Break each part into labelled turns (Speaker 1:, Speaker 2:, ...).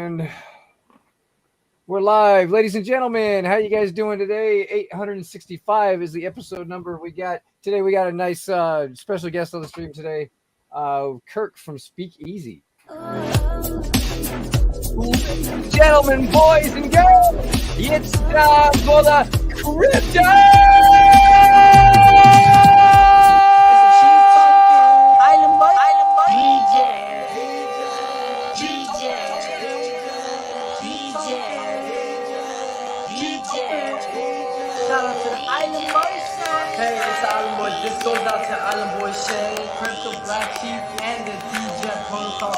Speaker 1: And we're live, ladies and gentlemen. How you guys doing today? 865 is the episode number we got today. We got a nice special guest on the stream today, KIRK from SPEAKEASY. Gentlemen, boys and girls, it's time for the crypto.
Speaker 2: Hey, it's the Island Boys. This goes out to Island Boy Shay, Crypto, BlackSheep, and the Degen protocol.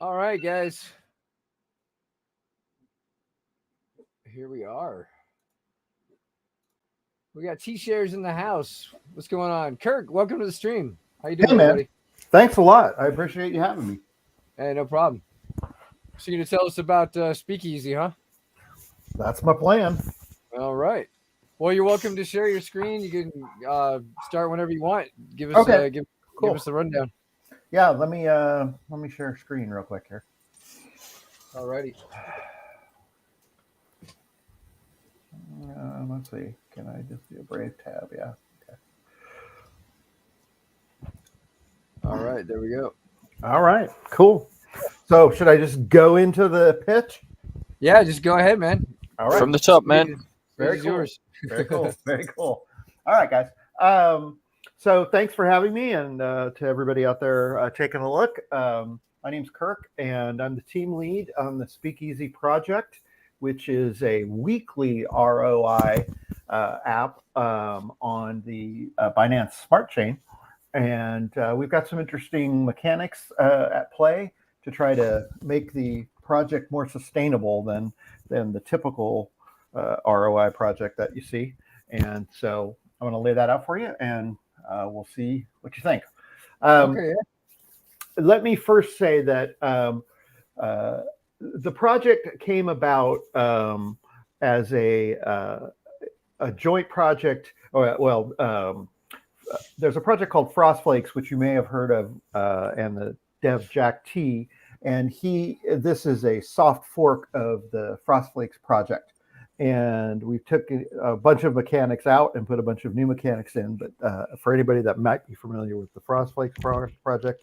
Speaker 1: All right, guys. Here we are. We got T-shares in the house. What's going on? KIRK, welcome to the stream. How you doing,
Speaker 3: hey, man.
Speaker 1: buddy?
Speaker 3: Thanks a lot. I appreciate you having me.
Speaker 1: Hey, no problem. So you're going to tell us about SPEAKEASY, huh?
Speaker 3: That's my plan.
Speaker 1: All right. Well, you're welcome to share your screen. You can start whenever you want. Give us give us the rundown.
Speaker 3: Yeah, let me share a screen real quick here.
Speaker 1: All righty.
Speaker 3: Let's see. Can I just do a Brave tab? Yeah. Okay.
Speaker 1: All right. There we go.
Speaker 3: All right. Cool. So should I just go into the pitch?
Speaker 1: Yeah, just go ahead, man.
Speaker 3: All right.
Speaker 4: From the top, man.
Speaker 3: Very cool.
Speaker 1: Yours.
Speaker 3: Very cool. Very cool. All right, guys. So thanks for having me, and to everybody out there taking a look. My name's KIRK, and I'm the team lead on the SPEAKEASY project, which is a weekly ROI app on the Binance Smart Chain. And we've got some interesting mechanics at play to try to make the project more sustainable than the typical ROI project that you see. And so I'm going to lay that out for you, and we'll see what you think.
Speaker 1: Okay.
Speaker 3: Let me first say that the project came about as a joint project. There's a project called Frostflakes, which you may have heard of, and the dev Jack T. And this is a soft fork of the Frostflakes project. And we took a bunch of mechanics out and put a bunch of new mechanics in. But for anybody that might be familiar with the Frostflakes project,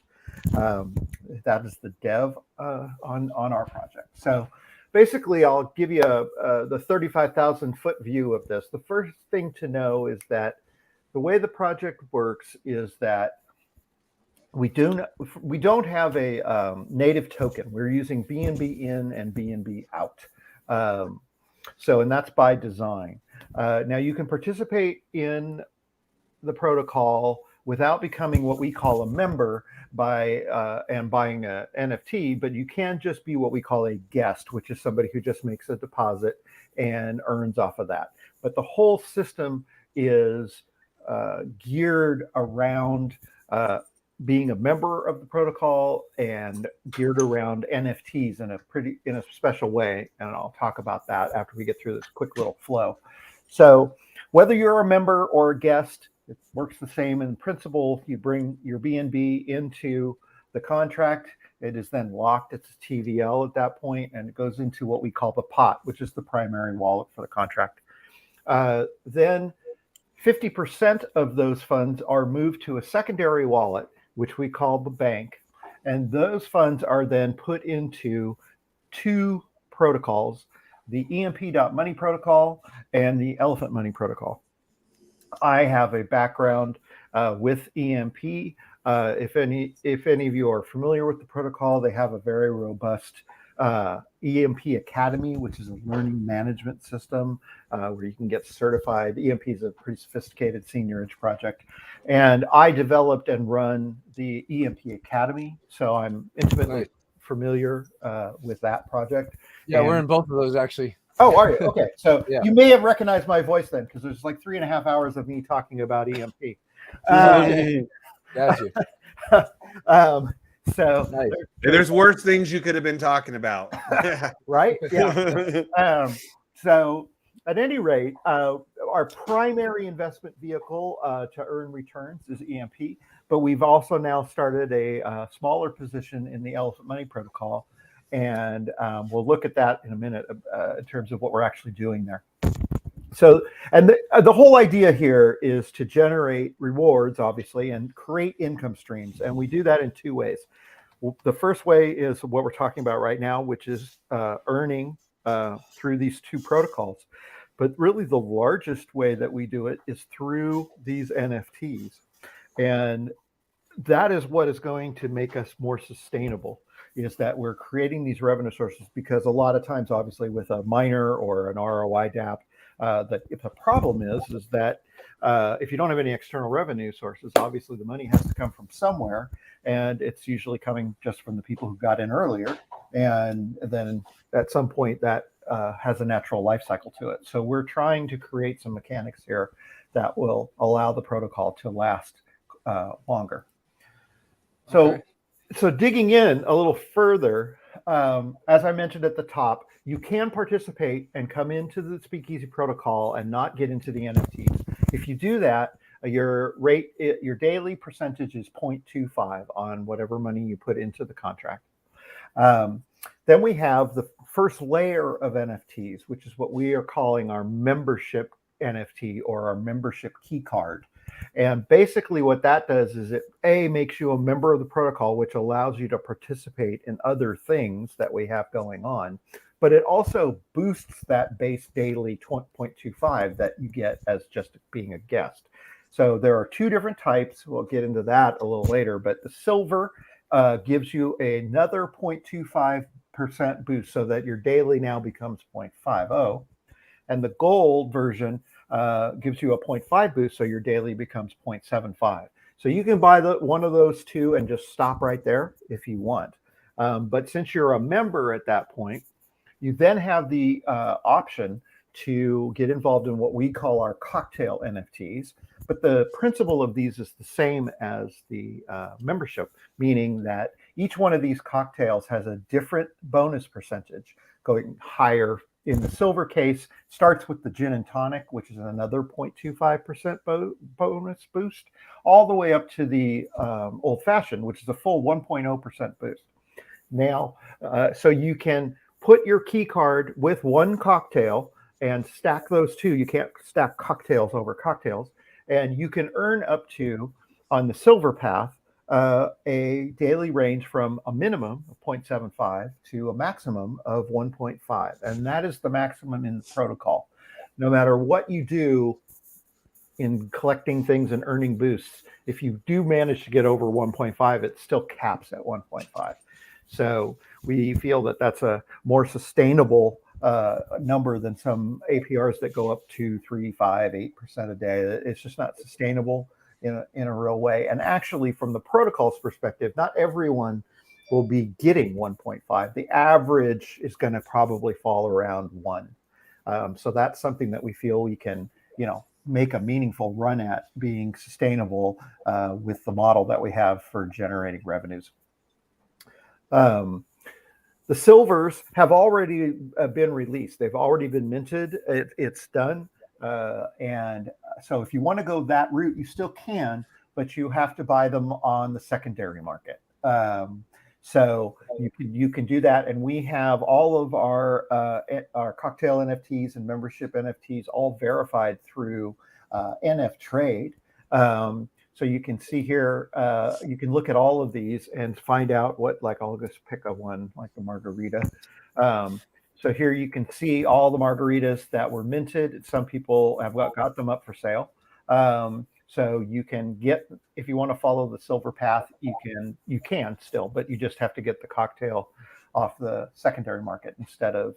Speaker 3: that is the dev on our project. So basically, I'll give you the 35,000 foot view of this. The first thing to know is that the way the project works is that we don't have a native token. We're using BNB in and BNB out. And that's by design. Now you can participate in the protocol without becoming what we call a member and buying an NFT, but you can just be what we call a guest, which is somebody who just makes a deposit and earns off of that. But the whole system is geared around being a member of the protocol and geared around NFTs in a special way. And I'll talk about that after we get through this quick little flow. So whether you're a member or a guest, it works the same in principle. You bring your BNB into the contract. It is then locked. It's a TVL at that point, and it goes into what we call the pot, which is the primary wallet for the contract. Then 50% of those funds are moved to a secondary wallet, which we call the bank. And those funds are then put into two protocols the EMP.money protocol, and the elephant money protocol. I have a background with EMP. If any of you are familiar with the protocol, they have a very robust EMP Academy, which is a learning management system where you can get certified. EMP is a pretty sophisticated seniorage project. And I developed and run the EMP Academy, so I'm intimately familiar with that project.
Speaker 1: Yeah, we're in both of those actually.
Speaker 3: Oh, are you? Okay. So
Speaker 1: Yeah.
Speaker 3: you may have recognized my voice then, because there's like 3.5 hours of me talking about EMP.
Speaker 1: Got you.
Speaker 3: So
Speaker 1: Nice.
Speaker 4: There's worse things you could have been talking about.
Speaker 3: right? Yeah. So at any rate, our primary investment vehicle to earn returns is EMP, but we've also now started a smaller position in the Elephant Money Protocol. And we'll look at that in a minute in terms of what we're actually doing there. So, and the whole idea here is to generate rewards, obviously, and create income streams. And we do that in two ways. The first way is what we're talking about right now, which is earning through these two protocols. But really the largest way that we do it is through these NFTs. And that is what is going to make us more sustainable, is that we're creating these revenue sources, because a lot of times, obviously, with a miner or an ROI DApp, the problem is that if you don't have any external revenue sources, obviously the money has to come from somewhere, and it's usually coming just from the people who got in earlier, and then at some point that has a natural life cycle to it. So we're trying to create some mechanics here that will allow the protocol to last longer. So, so digging in a little further, as I mentioned at the top, you can participate and come into the Speakeasy protocol and not get into the NFTs. If you do that, your daily percentage is 0.25 on whatever money you put into the contract. Then we have the first layer of NFTs, which is what we are calling our membership NFT, or our membership key card. And basically what that does is it makes you a member of the protocol, which allows you to participate in other things that we have going on. But it also boosts that base daily 0.25 that you get as just being a guest. So there are two different types. We'll get into that a little later. But the silver gives you another 0.25% boost, so that your daily now becomes 0.50. And the gold version gives you a 0.5 boost, so your daily becomes 0.75. So you can buy one of those two and just stop right there if you want. But since you're a member at that point, you then have the option to get involved in what we call our cocktail NFTs. But the principle of these is the same as the membership, meaning that each one of these cocktails has a different bonus percentage, going higher. In the silver case, starts with the gin and tonic, which is another 0.25% bonus boost, all the way up to the old fashioned, which is a full 1.0% boost. Now, so you can put your key card with one cocktail and stack those two. You can't stack cocktails over cocktails. And you can earn up to, on the silver path, a daily range from a minimum of 0.75 to a maximum of 1.5. And that is the maximum in the protocol. No matter what you do in collecting things and earning boosts, if you do manage to get over 1.5, it still caps at 1.5. So we feel that that's a more sustainable number than some APRs that go up to 3, 5, 8% a day. It's just not sustainable in a real way. And actually, from the protocol's perspective, not everyone will be getting 1.5. The average is going to probably fall around 1. So that's something that we feel we can, make a meaningful run at being sustainable with the model that we have for generating revenues. The silvers have already been released. They've already been minted. It's done. And so if you want to go that route, you still can, but you have to buy them on the secondary market. So you can do that. And we have all of our cocktail NFTs and membership NFTs all verified through NF Trade. So you can see here, you can look at all of these and find out what, like, I'll just pick a one, like the margarita. So here you can see all the margaritas that were minted. Some people have got them up for sale. So you can get, if you want to follow the silver path, you can still, but you just have to get the cocktail off the secondary market instead of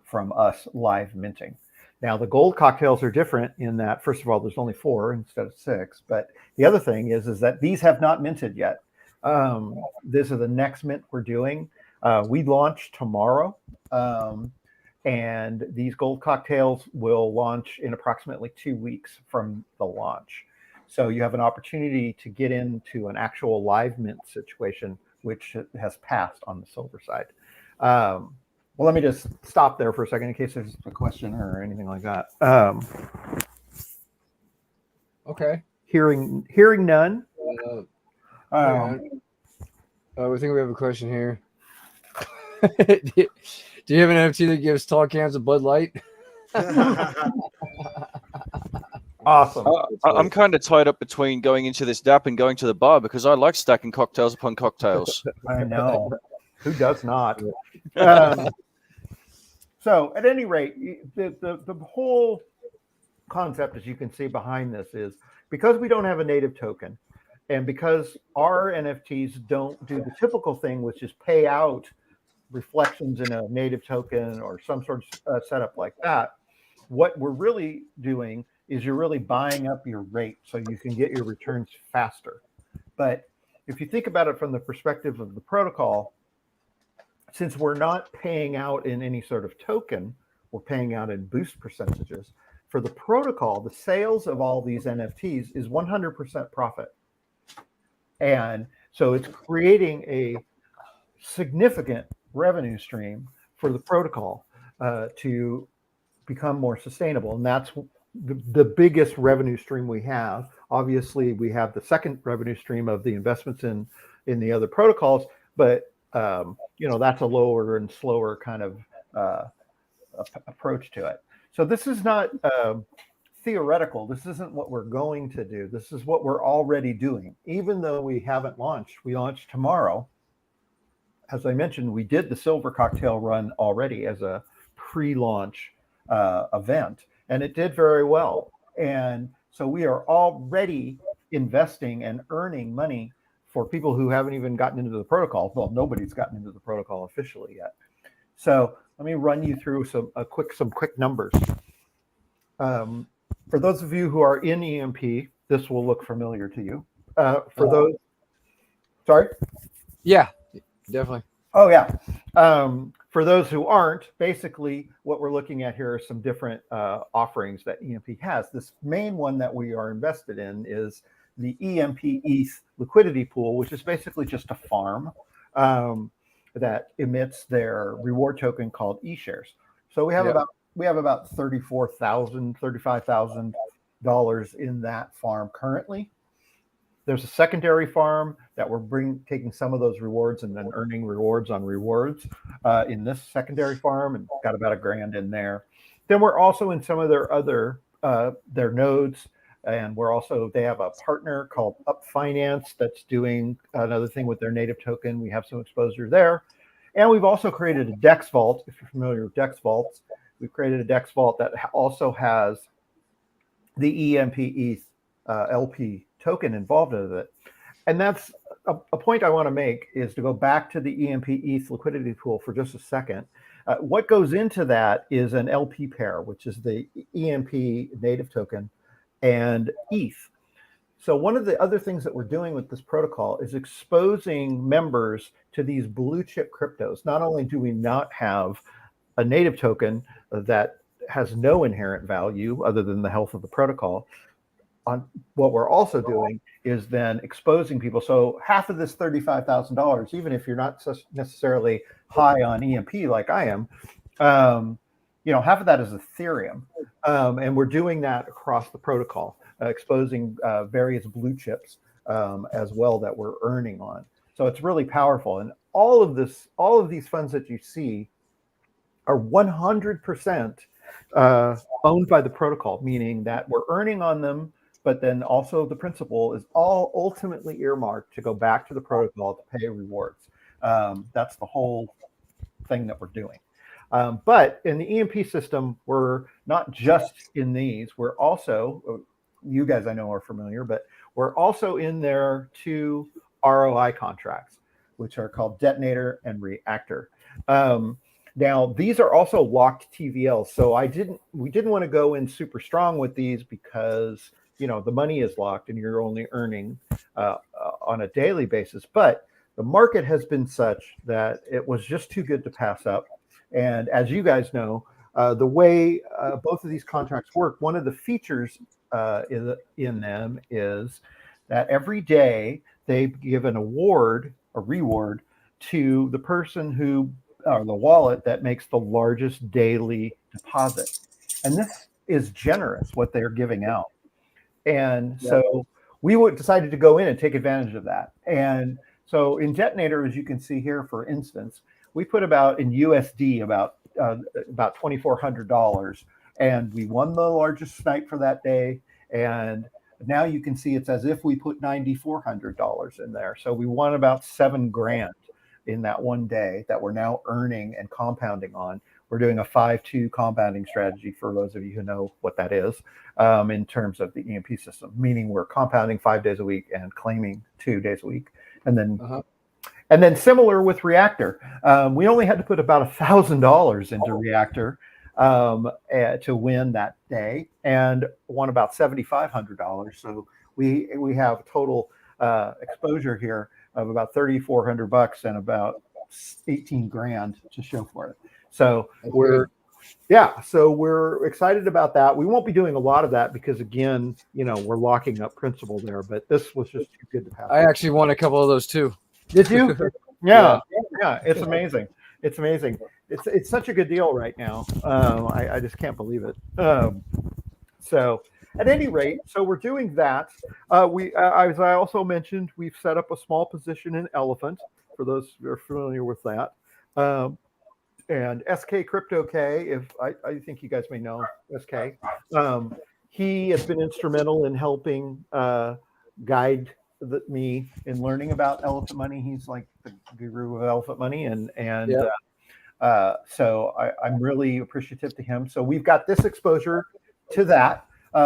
Speaker 3: from us live minting. Now the gold cocktails are different in that, first of all, there's only 4 instead of 6. But the other thing is that these have not minted yet. This is the next mint we're doing. We launch tomorrow. And these gold cocktails will launch in approximately 2 weeks from the launch. So you have an opportunity to get into an actual live mint situation, which has passed on the silver side. Well, let me just stop there for a second in case there's a question or anything like that.
Speaker 1: Okay.
Speaker 3: Hearing none.
Speaker 1: We think we have a question here. Do you have an NFT that gives tall cans of Bud Light?
Speaker 3: Awesome.
Speaker 5: I'm kind of tied up between going into this DApp and going to the bar because I like stacking cocktails upon cocktails.
Speaker 3: I know. Who does not? So at any rate, the whole concept, as you can see behind this, is because we don't have a native token, and because our NFTs don't do the typical thing, which is pay out reflections in a native token or some sort of setup like that, what we're really doing is you're really buying up your rate so you can get your returns faster. But if you think about it from the perspective of the protocol, since we're not paying out in any sort of token, we're paying out in boost percentages. For the protocol, the sales of all these NFTs is 100% profit. And so it's creating a significant revenue stream for the protocol to become more sustainable. And that's the biggest revenue stream we have. Obviously, we have the second revenue stream of the investments in the other protocols, but that's a lower and slower kind of approach to it. So this is not theoretical. This isn't what we're going to do. This is what we're already doing. Even though we haven't launched, we launch tomorrow. As I mentioned, we did the silver cocktail run already as a pre-launch event, and it did very well. And so we are already investing and earning money for people who haven't even gotten into the protocol. Well, nobody's gotten into the protocol officially yet. So let me run you through some quick numbers. For those of you who are in EMP, this will look familiar to you. Sorry?
Speaker 1: Yeah, definitely.
Speaker 3: Oh, yeah. For those who aren't, basically what we're looking at here are some different offerings that EMP has. This main one that we are invested in is the EMP ETH liquidity pool, which is basically just a farm that emits their reward token called eShares. So we have about $34,000, $35,000 in that farm currently. There's a secondary farm that we're taking some of those rewards and then earning rewards on rewards in this secondary farm, and got about $1,000 in there. Then we're also in some of their other their nodes, and they have a partner called Up Finance that's doing another thing with their native token. We have some exposure there, and we've also created a DEX vault. If you're familiar with DEX vaults, we've created a DEX vault that also has the EMP ETH LP token involved in it. And that's a point I want to make, is to go back to the EMP ETH liquidity pool for just a second. What goes into that is an LP pair, which is the EMP native token and ETH. So one of the other things that we're doing with this protocol is exposing members to these blue chip cryptos. Not only do we not have a native token that has no inherent value other than the health of the protocol, on what we're also doing is then exposing people. So half of this $35,000, even if you're not necessarily high on EMP like I am, half of that is Ethereum. And we're doing that across the protocol, exposing various blue chips as well that we're earning on. So it's really powerful. And all of these funds that you see are 100% owned by the protocol, meaning that we're earning on them, but then also the principal is all ultimately earmarked to go back to the protocol to pay rewards. That's the whole thing that we're doing. But in the EMP system, we're not just in these. We're also, you guys I know are familiar, but we're also in there 2 ROI contracts, which are called detonator and reactor. Now these are also locked TVLs, so we didn't want to go in super strong with these because the money is locked and you're only earning on a daily basis. But the market has been such that it was just too good to pass up. And as you guys know, the way both of these contracts work, one of the features in them is that every day they give a reward to the person or the wallet that makes the largest daily deposit. And this is generous what they're giving out. And so we decided to go in and take advantage of that. And so in Detonator, as you can see here, for instance, we put about in USD about $2,400, and we won the largest snipe for that day. And now you can see it's as if we put $9,400 in there. So we won about $7,000 in that one day that we're now earning and compounding on. We're doing a 5-2 compounding strategy for those of you who know what that is, in terms of the EMP system, meaning we're compounding 5 days a week and claiming 2 days a week. And then similar with Reactor, we only had to put about $1,000 into Reactor to win that day, and won about $7,500. So we have total exposure here of about $3,400 and about $18,000 to show for it. So we're excited about that. We won't be doing a lot of that because, again, we're locking up principal there. But this was just too good to pass.
Speaker 1: I actually won a couple of those too.
Speaker 3: Did you? Yeah. It's amazing. It's amazing. It's such a good deal right now. I just can't believe it. So at any rate, so we're doing that. As I also mentioned, we've set up a small position in Elephant for those who are familiar with that. And SK Crypto K, if I think you guys may know SK, he has been instrumental in helping guide me in learning about Elephant Money. He's like the guru of Elephant Money, so I'm really appreciative to him. So we've got this exposure to that.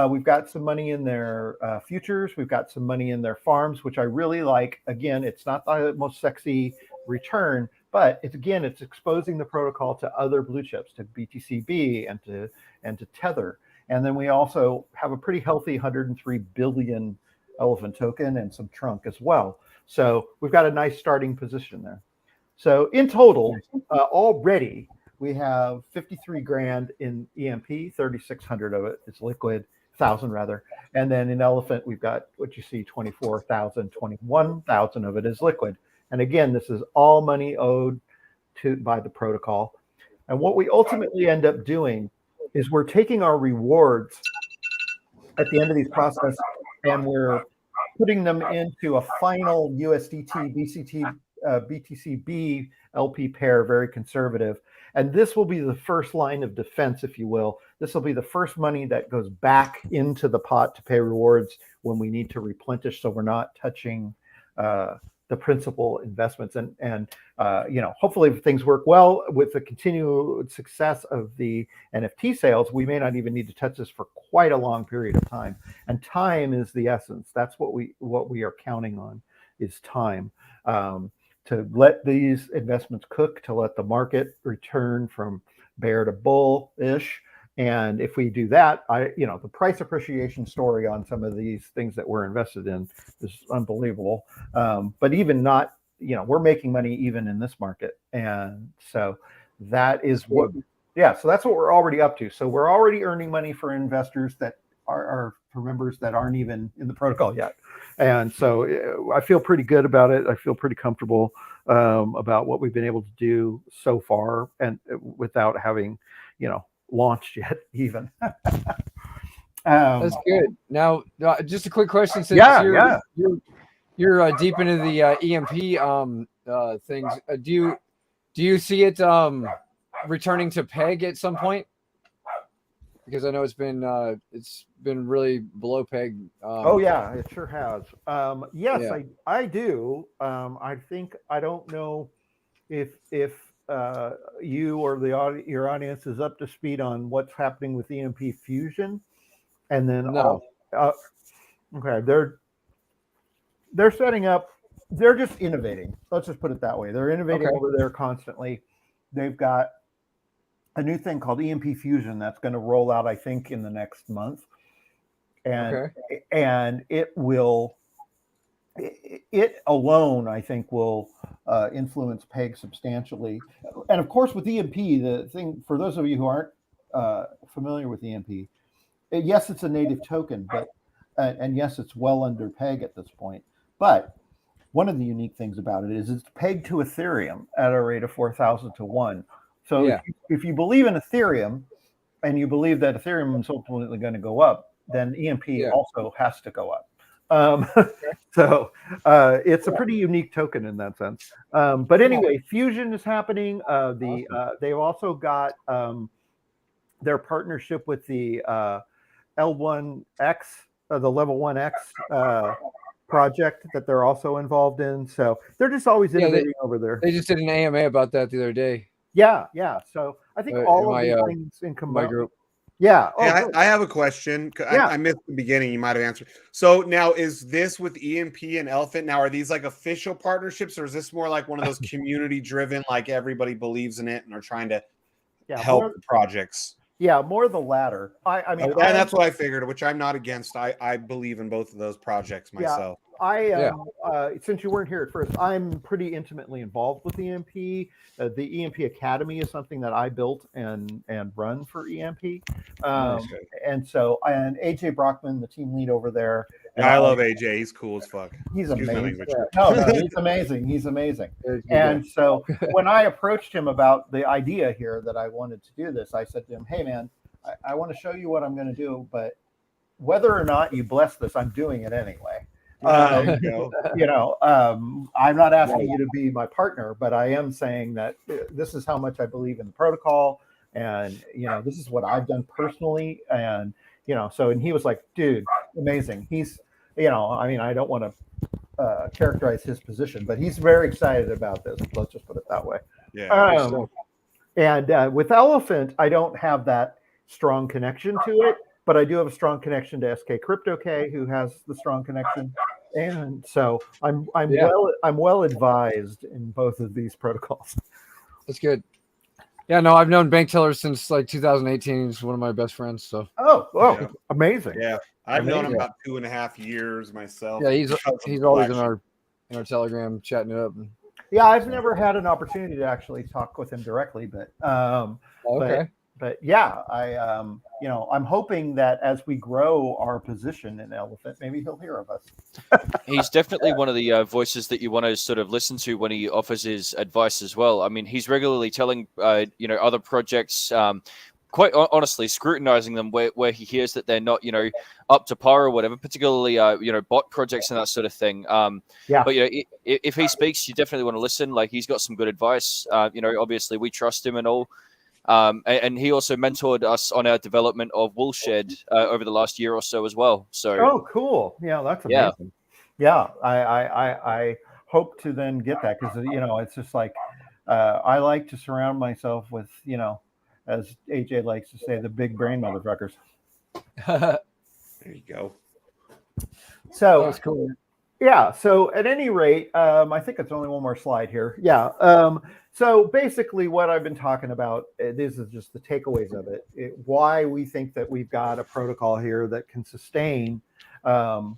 Speaker 3: We've got some money in their futures. We've got some money in their farms, which I really like. Again, it's not the most sexy return, but it's exposing the protocol to other blue chips, to BTCB and to Tether. And then we also have a pretty healthy 103 billion Elephant token and some trunk as well. So we've got a nice starting position there. So in total, already we have $53,000 in EMP, 3,600 of it is liquid, 1,000 rather. And then in Elephant, we've got what you see, 24,000, 21,000 of it is liquid. And again, this is all money owed by the protocol. And what we ultimately end up doing is we're taking our rewards at the end of these processes and we're putting them into a final USDT BTCB LP pair, very conservative. And this will be the first line of defense, if you will. This will be the first money that goes back into the pot to pay rewards when we need to replenish, so we're not touching the principal investments. And hopefully if things work well with the continued success of the NFT sales, we may not even need to touch this for quite a long period of time. And time is the essence. That's what we are counting on, is time. To let these investments cook, to let the market return from bear to bullish. And if we do that, the price appreciation story on some of these things that we're invested in is unbelievable. But even not, we're making money even in this market. And so that is so that's what we're already up to. So we're already earning money for investors that are for members that aren't even in the protocol yet. And so I feel pretty good about it. I feel pretty comfortable about what we've been able to do so far, and without having, launched yet even.
Speaker 1: That's good. Now, just a quick question, since you're deep into the EMP things. Do you see it returning to peg at some point? Because I know it's been really below peg.
Speaker 3: Oh yeah, it sure has. Yes, I do. I think, I don't know if you or your audience is up to speed on what's happening with EMP Fusion, and then
Speaker 1: No.
Speaker 3: okay, they're setting up. They're just innovating. Let's just put it that way. They're innovating
Speaker 1: Okay.
Speaker 3: over there constantly. They've got a new thing called EMP Fusion that's going to roll out, I think, in the next month, and it will. It alone, I think, will influence PEG substantially. And of course, with EMP, the thing for those of you who aren't familiar with EMP, yes, it's a native token, but and yes, it's well under PEG at this point. But one of the unique things about it is it's pegged to Ethereum at a rate of 4,000 to 1. So if you believe in Ethereum and you believe that Ethereum is ultimately going to go up, then EMP also has to go up. So it's a pretty unique token in that sense. But anyway, Fusion is happening. They've also got their partnership with the L1X, the Level 1X project that they're also involved in. So they're just always innovating over there.
Speaker 1: They just did an AMA about that the other day.
Speaker 3: Yeah. So I think all of these things in
Speaker 1: my group.
Speaker 3: Yeah.
Speaker 4: Hey, I have a question. I missed the beginning. You might have answered. So now, is this with EMP and Elephant? Now, are these like official partnerships, or is this more like one of those community-driven, like everybody believes in it and are trying to help the projects?
Speaker 3: Yeah, more the latter. I mean,
Speaker 4: and that's what I figured, which I'm not against. I believe in both of those projects myself.
Speaker 3: Since you weren't here at first, I'm pretty intimately involved with EMP. The EMP Academy is something that I built and run for EMP. And AJ Brockman, the team lead over there.
Speaker 4: I love AJ. He's cool as fuck.
Speaker 3: He's amazing. No, he's amazing. He's amazing. And so when I approached him about the idea here that I wanted to do this, I said to him, "Hey man, I want to show you what I'm going to do, but whether or not you bless this, I'm doing it anyway." I'm not asking you to be my partner, but I am saying that this is how much I believe in the protocol, and this is what I've done personally, and and he was like, "Dude, amazing." He's, I don't want to characterize his position, but he's very excited about this. Let's just put it that way.
Speaker 4: Yeah.
Speaker 3: And with Elephant, I don't have that strong connection to it, but I do have a strong connection to SK Crypto K, who has the strong connection, and so I'm well advised in both of these protocols.
Speaker 1: That's good. Yeah, no, I've known Bank Teller since like 2018. He's one of my best friends. So
Speaker 3: amazing.
Speaker 4: Yeah, I've known him about 2.5 years myself.
Speaker 1: Yeah, he's always in our Telegram chatting it up.
Speaker 3: Yeah, I've never had an opportunity to actually talk with him directly, but But yeah, I'm hoping that as we grow our position in Elephant, maybe he'll hear of us.
Speaker 5: He's definitely one of the voices that you want to sort of listen to when he offers his advice as well. I mean, he's regularly telling, other projects, quite honestly, scrutinizing them where he hears that they're not, up to par or whatever, particularly, bot projects and that sort of thing. But, if he speaks, you definitely want to listen. Like, he's got some good advice. Obviously we trust him and all. And he also mentored us on our development of Woolshed over the last year or so as well. So,
Speaker 3: cool! Yeah, that's amazing. Yeah, I hope to then get that because it's just like I like to surround myself with as AJ likes to say, the big brain motherfuckers.
Speaker 4: There you go.
Speaker 3: So
Speaker 1: that's cool.
Speaker 3: Yeah. So at any rate, I think it's only one more slide here. Yeah. So basically what I've been talking about, this is just the takeaways of it, why we think that we've got a protocol here that can sustain, and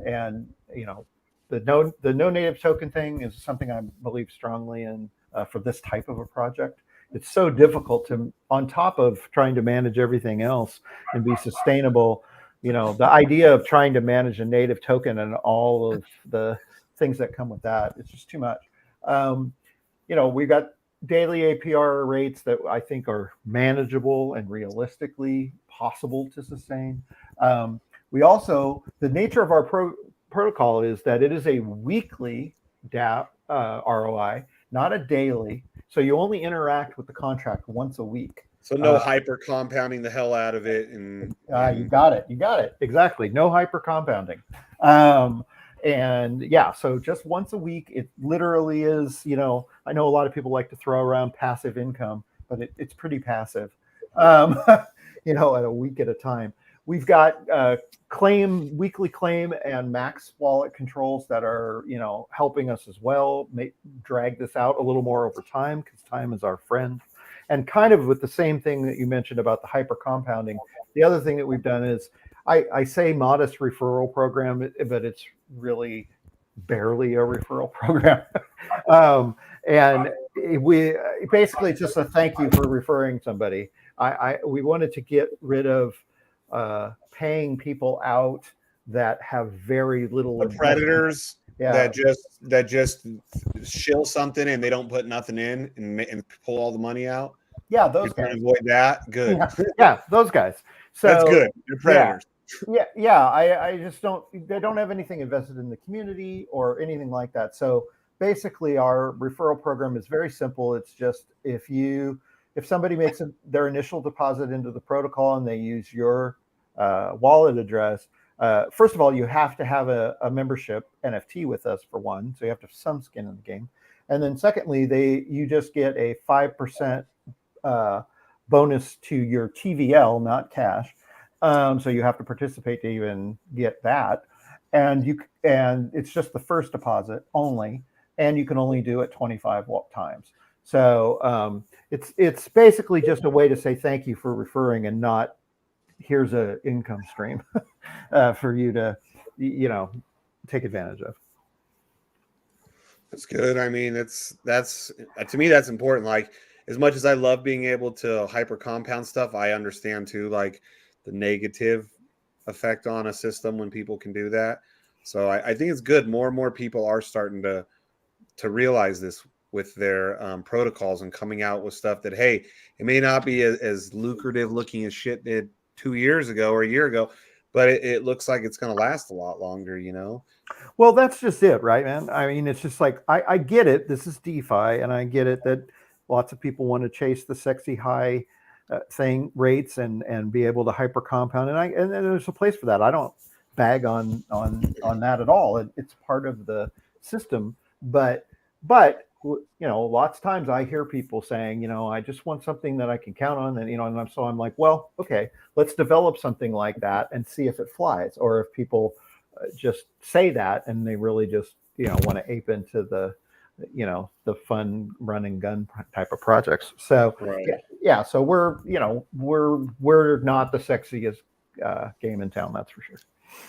Speaker 3: the no native token thing is something I believe strongly in for this type of a project. It's so difficult to, on top of trying to manage everything else and be sustainable, the idea of trying to manage a native token and all of the things that come with that, it's just too much. We've got daily APR rates that I think are manageable and realistically possible to sustain. We also, the nature of our protocol is that it is a weekly DApp ROI, not a daily. So you only interact with the contract once a week.
Speaker 4: So no hyper compounding the hell out of it. And
Speaker 3: you got it. Exactly. No hyper compounding. And yeah, so just once a week, it literally is, I know a lot of people like to throw around passive income, but it's pretty passive, at a week at a time. We've got weekly claim and max wallet controls that are, helping us as well, drag this out a little more over time, because time is our friend. And kind of with the same thing that you mentioned about the hyper compounding, the other thing that we've done is I say modest referral program, but it's really barely a referral program. And we basically, it's just a thank you for referring somebody. We wanted to get rid of paying people out that have very little
Speaker 4: The predators
Speaker 3: yeah.
Speaker 4: that just shill something and they don't put nothing in and pull all the money out.
Speaker 3: Yeah, those
Speaker 4: You're trying
Speaker 3: guys.
Speaker 4: to avoid that. Good.
Speaker 3: Yeah, those guys. So
Speaker 4: that's good. They're predators.
Speaker 3: Yeah. I just don't. They don't have anything invested in the community or anything like that. So basically, our referral program is very simple. It's just if somebody makes their initial deposit into the protocol and they use your wallet address. First of all, you have to have a membership NFT with us for one, so you have to have some skin in the game. And then secondly, you just get a 5% bonus to your TVL, not cash. So you have to participate to even get that, and it's just the first deposit only, and you can only do it 25 times. So it's basically just a way to say thank you for referring, and not here's a income stream for you to take advantage of.
Speaker 4: That's good. I mean, that's to me, that's important. Like, as much as I love being able to hyper compound stuff, I understand too, like, the negative effect on a system when people can do that. So I think it's good. More and more people are starting to realize this with their protocols and coming out with stuff that, hey, it may not be as lucrative looking as shit did 2 years ago or a year ago, but it looks like it's going to last a lot longer,
Speaker 3: Well, that's just it, right, man? I mean, it's just like, I get it. This is DeFi, and I get it that lots of people want to chase the sexy high thing rates and be able to hyper compound, and there's a place for that. I don't bag on that at all. It's part of the system, but lots of times I hear people saying, I just want something that I can count on, and so I'm like, well, okay, let's develop something like that and see if it flies, or if people just say that and they really just want to ape into the fun run and gun type of projects. So
Speaker 4: right.
Speaker 3: yeah, so we're not the sexiest game in town, that's for sure.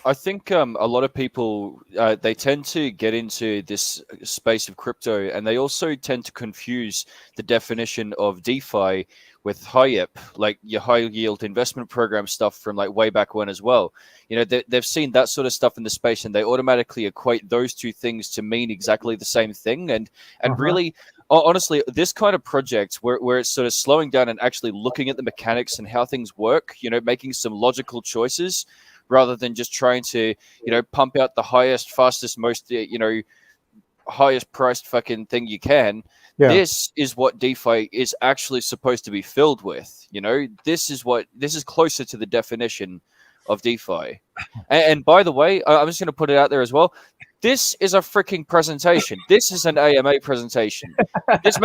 Speaker 5: I think a lot of people they tend to get into this space of crypto, and they also tend to confuse the definition of DeFi with HIEP, like your high yield investment program stuff from like way back when as well. They've seen that sort of stuff in the space, and they automatically equate those two things to mean exactly the same thing. And really, honestly, this kind of project where it's sort of slowing down and actually looking at the mechanics and how things work, making some logical choices, rather than just trying to, pump out the highest, fastest, most, highest priced fucking thing you can. Yeah. This is what DeFi is actually supposed to be filled with. This is closer to the definition of DeFi. And by the way, I'm just going to put it out there as well. This is a freaking presentation. This is an AMA presentation. This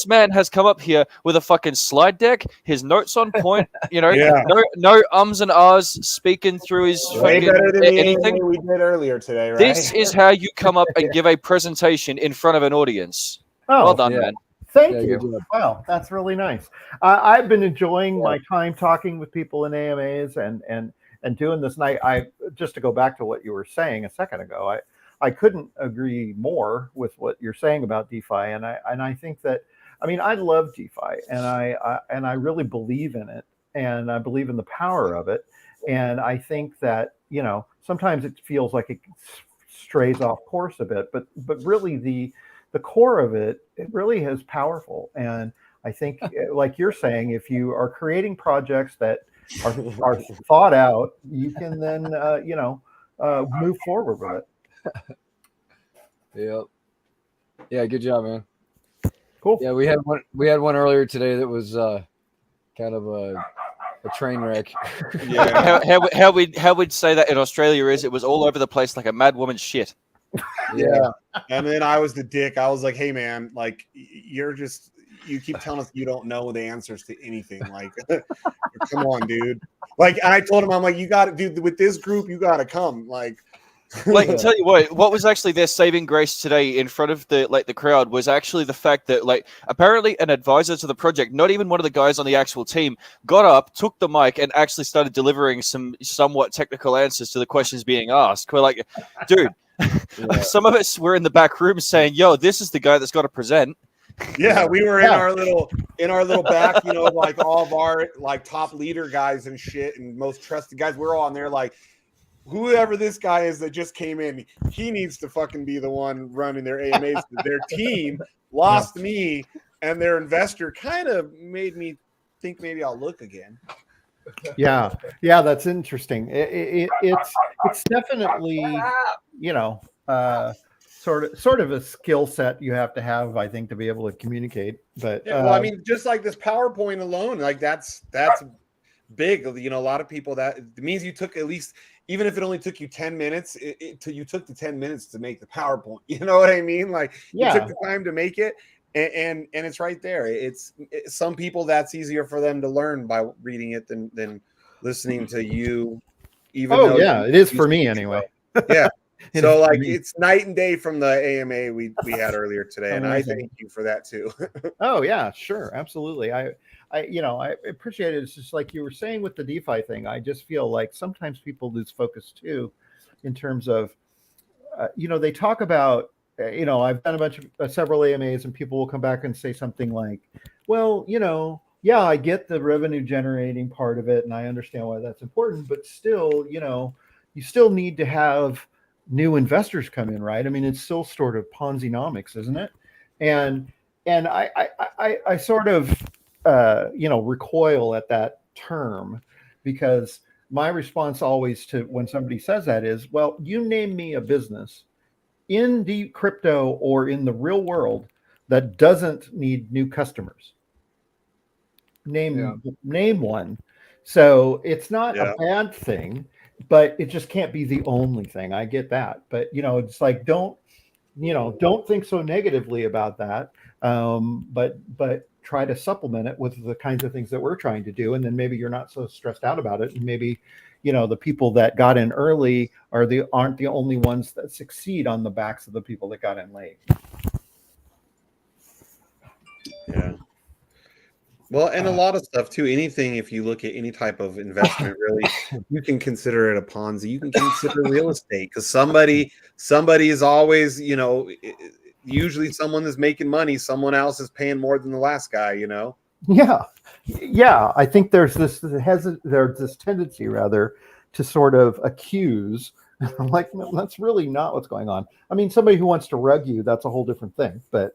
Speaker 5: man has come up here with a fucking slide deck, his notes on point, no ums and ahs speaking through his
Speaker 4: way
Speaker 5: fucking
Speaker 4: better than
Speaker 5: anything
Speaker 4: we did earlier today, right?
Speaker 5: This is how you come up and give a presentation in front of an audience. Well done, man.
Speaker 3: Thank you. Wow, that's really nice. I've been enjoying my time talking with people in AMAs and doing this. And I just to go back to what you were saying a second ago, I couldn't agree more with what you're saying about DeFi. And I think that, I love DeFi, and I really believe in it, and I believe in the power of it. And I think that, sometimes it feels like it strays off course a bit, but really the core of it really is powerful. And I think, like you're saying, if you are creating projects that are thought out, you can then, move forward with it.
Speaker 1: Yep. Yeah, good job, man.
Speaker 3: Cool.
Speaker 1: Yeah, we had one earlier today that was kind of a a train wreck.
Speaker 4: Yeah.
Speaker 5: How we'd say that in Australia is it was all over the place like a mad woman's shit.
Speaker 4: Yeah. And then I was the dick. I was like, hey man, like you keep telling us you don't know the answers to anything. Like, come on, dude. Like, and I told him, I'm like, you got to do with this group, you got to come. Like,
Speaker 5: Tell you what was actually their saving grace today in front of the crowd was actually the fact that apparently an advisor to the project, not even one of the guys on the actual team, got up, took the mic, and actually started delivering some somewhat technical answers to the questions being asked. We're like, dude, some of us were in the back room saying, "Yo, this is the guy that's got to present."
Speaker 4: Yeah, we were in our little back, like all of our like top leader guys and shit, and most trusted guys. We're all on there like, whoever this guy is that just came in, he needs to fucking be the one running their AMAs. Their team lost me, and their investor kind of made me think maybe I'll look again.
Speaker 3: Yeah, that's interesting. It's definitely sort of a skill set you have to have, I think, to be able to communicate. But
Speaker 4: well, I mean, just like this PowerPoint alone, like that's big. A lot of people, that it means you took at least, even if it only took you 10 minutes, you took the 10 minutes to make the PowerPoint. You know what I mean? Like, you took the time to make it, and it's right there. It's some people, that's easier for them to learn by reading it than listening to you. Even though
Speaker 3: it is for me anyway.
Speaker 4: Yeah. So like it's night and day from the AMA we had earlier today, and I thank you for that too.
Speaker 3: Oh yeah, sure, absolutely. I appreciate it. It's just like you were saying with the DeFi thing. I just feel like sometimes people lose focus too, in terms of, they talk about, I've done a bunch of several AMAs, and people will come back and say something like, well, yeah, I get the revenue generating part of it, and I understand why that's important, but still, you still need to have new investors come in, right? I mean, it's still sort of Ponzi-nomics, isn't it? And I sort of recoil at that term, because my response always to when somebody says that is, well, you name me a business in the crypto or in the real world that doesn't need new customers. Name one. So it's not a bad thing, but it just can't be the only thing. I get that, but it's like, don't think so negatively about that. But try to supplement it with the kinds of things that we're trying to do, and then maybe you're not so stressed out about it, and maybe the people that got in early aren't the only ones that succeed on the backs of the people that got in late.
Speaker 4: Yeah. Well, and a lot of stuff too. Anything, if you look at any type of investment, really, you can consider it a Ponzi. You can consider real estate, because somebody is always, usually someone is making money. Someone else is paying more than the last guy.
Speaker 3: Yeah. I think there's this tendency, rather, to sort of accuse. Like, no, that's really not what's going on. I mean, somebody who wants to rug you, that's a whole different thing. But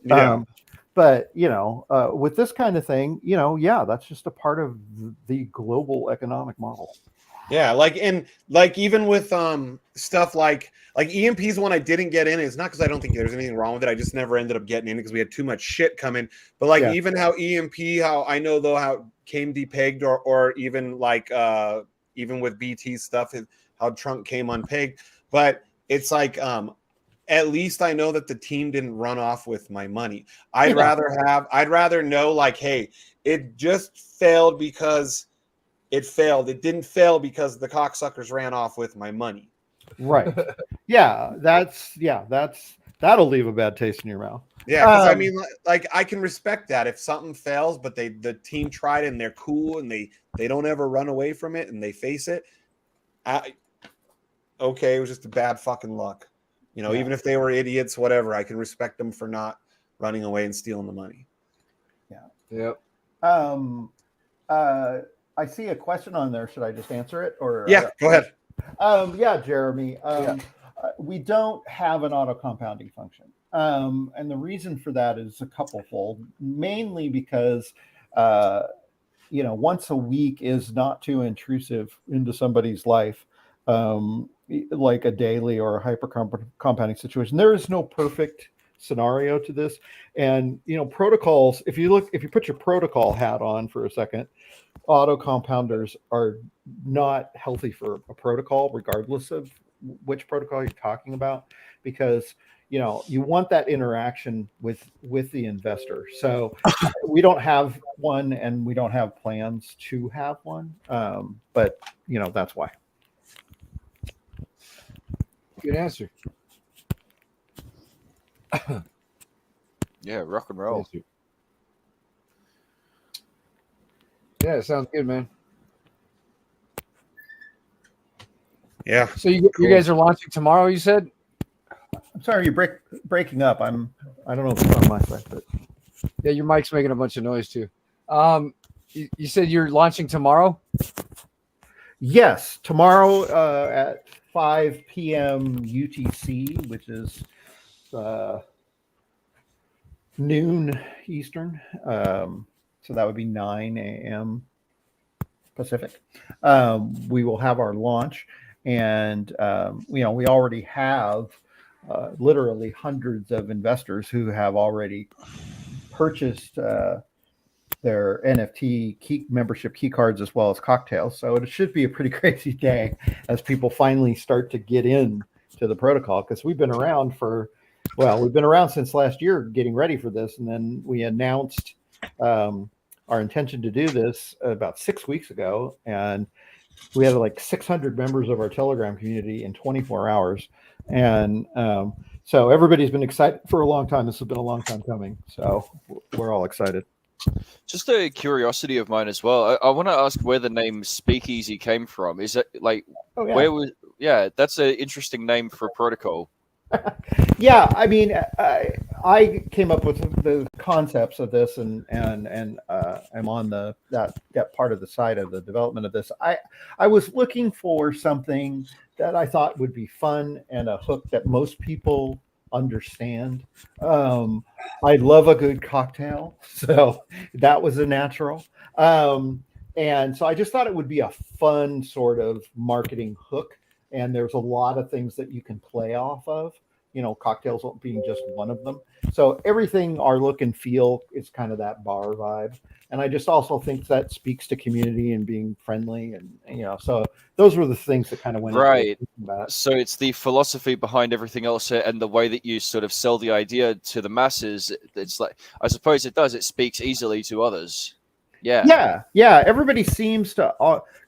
Speaker 3: with this kind of thing, that's just a part of the global economic model.
Speaker 4: Yeah, even with stuff like EMP's one I didn't get in. It's not because I don't think there's anything wrong with it. I just never ended up getting in because we had too much shit coming. But even how EMP, how I know though how it came depegged, or even even with BT stuff, how Trunk came unpegged. But it's like at least I know that the team didn't run off with my money. I'd rather know, like, hey, it just failed because it failed. It didn't fail because the cocksuckers ran off with my money.
Speaker 3: Right. That'll leave a bad taste in your mouth.
Speaker 4: Yeah, because I mean, like, I can respect that if something fails, but the team tried and they're cool and they don't ever run away from it and they face it. Okay, it was just a bad fucking luck. Even if they were idiots, whatever, I can respect them for not running away and stealing the money.
Speaker 3: Yeah. Yep. I see a question on there. Should I just answer it? Or
Speaker 4: go ahead.
Speaker 3: Jeremy. We don't have an auto compounding function. And the reason for that is a couple-fold, mainly because once a week is not too intrusive into somebody's life. Like a daily or a hyper compounding situation. There is no perfect scenario to this. And protocols, if you put your protocol hat on for a second, auto compounders are not healthy for a protocol, regardless of which protocol you're talking about, because you want that interaction with the investor. So we don't have one, and we don't have plans to have one, but that's why.
Speaker 1: Good answer.
Speaker 5: Yeah, rock and roll.
Speaker 1: Yeah, it sounds good, man.
Speaker 4: Yeah.
Speaker 1: So you guys are launching tomorrow, you said?
Speaker 3: I'm sorry, you're breaking up. I don't know if it's on my side, but
Speaker 1: yeah, your mic's making a bunch of noise too. You said you're launching tomorrow?
Speaker 3: Yes, tomorrow at 5 p.m. UTC, which is noon Eastern. So that would be 9 a.m. Pacific. We will have our launch, and we already have literally hundreds of investors who have already purchased their NFT membership key cards as well as cocktails. So it should be a pretty crazy day as people finally start to get in to the protocol, because we've been around since last year getting ready for this. And then we announced our intention to do this about 6 weeks ago. And we had like 600 members of our Telegram community in 24 hours. And so everybody's been excited for a long time. This has been a long time coming. So we're all excited.
Speaker 5: Just a curiosity of mine as well. I want to ask where the name Speakeasy came from. Is it like where was? Yeah, that's an interesting name for a protocol.
Speaker 3: Yeah, I mean, I came up with the concepts of this, and I'm on that part of the side of the development of this. I was looking for something that I thought would be fun and a hook that most people understand. I love a good cocktail, so that was a natural. And so I just thought it would be a fun sort of marketing hook. And there's a lot of things that you can play off of, cocktails being just one of them. So everything, our look and feel, is kind of that bar vibe. And I just also think that speaks to community and being friendly. And, so those were the things that kind of went
Speaker 5: right.
Speaker 3: About it.
Speaker 5: So it's the philosophy behind everything else and the way that you sort of sell the idea to the masses. It's like, I suppose it speaks easily to others. Yeah.
Speaker 3: Everybody seems to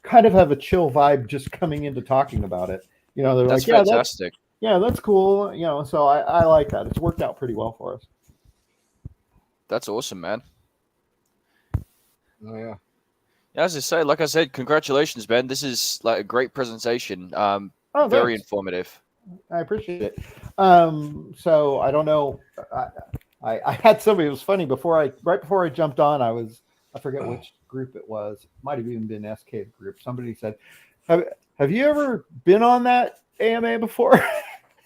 Speaker 3: kind of have a chill vibe just coming into talking about it. They're
Speaker 5: that's
Speaker 3: like,
Speaker 5: fantastic.
Speaker 3: That's cool. So I like that. It's worked out pretty well for us.
Speaker 5: That's awesome, man.
Speaker 1: Oh yeah.
Speaker 5: As I say, like I said, congratulations, Ben. This is like a great presentation. Very informative.
Speaker 3: I appreciate it. So I don't know. I had somebody. It was funny right before I jumped on. I forget which group it was. It might have even been SK group. Somebody said, "Have you ever been on that AMA before?"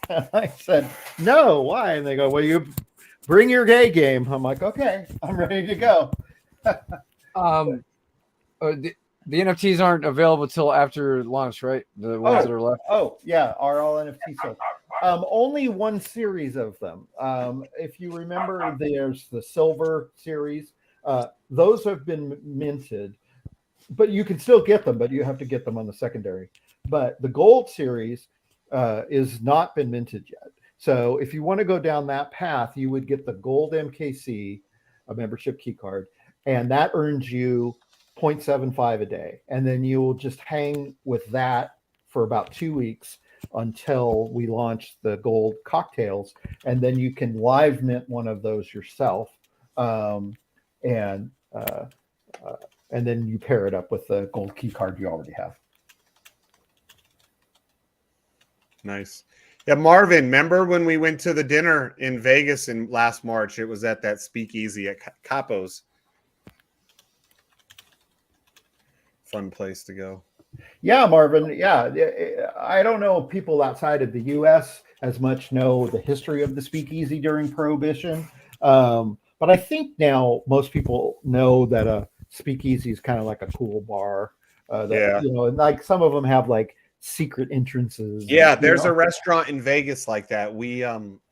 Speaker 3: And I said, "No. Why?" And they go, "Well, you bring your gay game." I'm like, "Okay, I'm ready to go."
Speaker 1: The NFTs aren't available till after launch, right? The ones that are left.
Speaker 3: Oh, yeah, are all NFTs sold. Only one series of them. If you remember, there's the silver series. Those have been minted, but you can still get them, but you have to get them on the secondary. But the gold series is not been minted yet. So if you want to go down that path, you would get the gold MKC, a membership key card, and that earns you 0.75 a day. And then you will just hang with that for about 2 weeks until we launch the gold cocktails. And then you can live mint one of those yourself. And then you pair it up with the gold key card you already have.
Speaker 4: Nice. Yeah, Marvin, remember when we went to the dinner in Vegas in last March? It was at that Speakeasy at Capo's. Fun place to go.
Speaker 3: Yeah, Marvin. Yeah, I don't know if people outside of the U.S. as much know the history of the Speakeasy during Prohibition, but I think now most people know that a Speakeasy is kind of like a cool bar. And like some of them have like secret entrances.
Speaker 4: Yeah, there's a restaurant in Vegas like that. We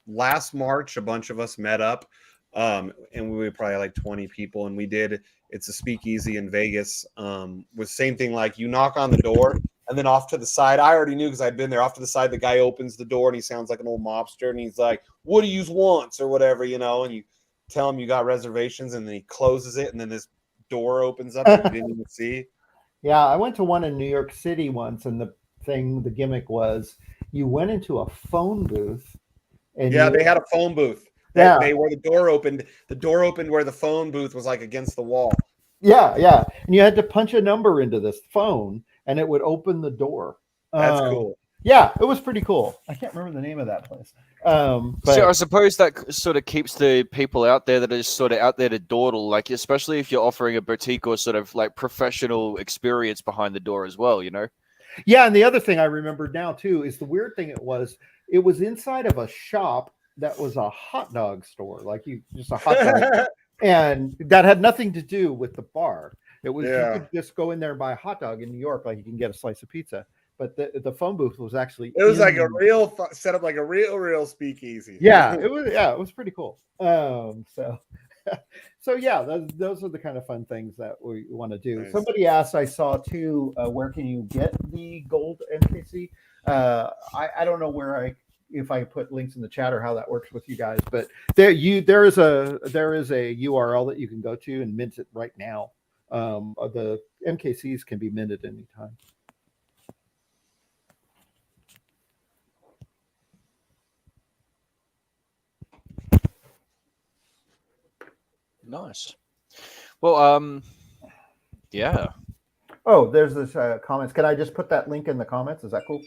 Speaker 4: last March, a bunch of us met up, and we were probably like 20 people, and we did. It's a speakeasy in Vegas. With same thing, like you knock on the door, and then off to the side, I already knew because I'd been there. Off to the side, the guy opens the door, and he sounds like an old mobster, and he's like, "What do you want?" or whatever, and you tell him you got reservations, and then he closes it, and then this door opens up that you didn't even see.
Speaker 3: Yeah, I went to one in New York City once, and the gimmick was you went into a phone booth, and
Speaker 4: they had a phone booth. They where the door opened where the phone booth was like against the wall.
Speaker 3: Yeah, and you had to punch a number into this phone, and it would open the door.
Speaker 4: That's cool.
Speaker 3: Yeah, it was pretty cool. I can't remember the name of that place. But
Speaker 5: So I suppose that sort of keeps the people out there that are just sort of out there to dawdle, like especially if you're offering a boutique or sort of like professional experience behind the door as well,
Speaker 3: Yeah, and the other thing I remembered now too is the weird thing it was inside of a shop that was a hot dog store, like just a hot dog, and that had nothing to do with the bar. It was you could just go in there and buy a hot dog in New York, like you can get a slice of pizza. But the phone booth was actually
Speaker 4: like a real set up, like a real speakeasy.
Speaker 3: Yeah, it was pretty cool. So yeah, those are the kind of fun things that we want to do. Nice. Somebody asked, I saw too, where can you get the gold MKC? I don't know if I put links in the chat or how that works with you guys, but there is a URL that you can go to and mint it right now. The MKCs can be minted anytime.
Speaker 5: Nice. Well, yeah.
Speaker 3: Oh, there's this comments. Can I just put that link in the comments? Is that cool?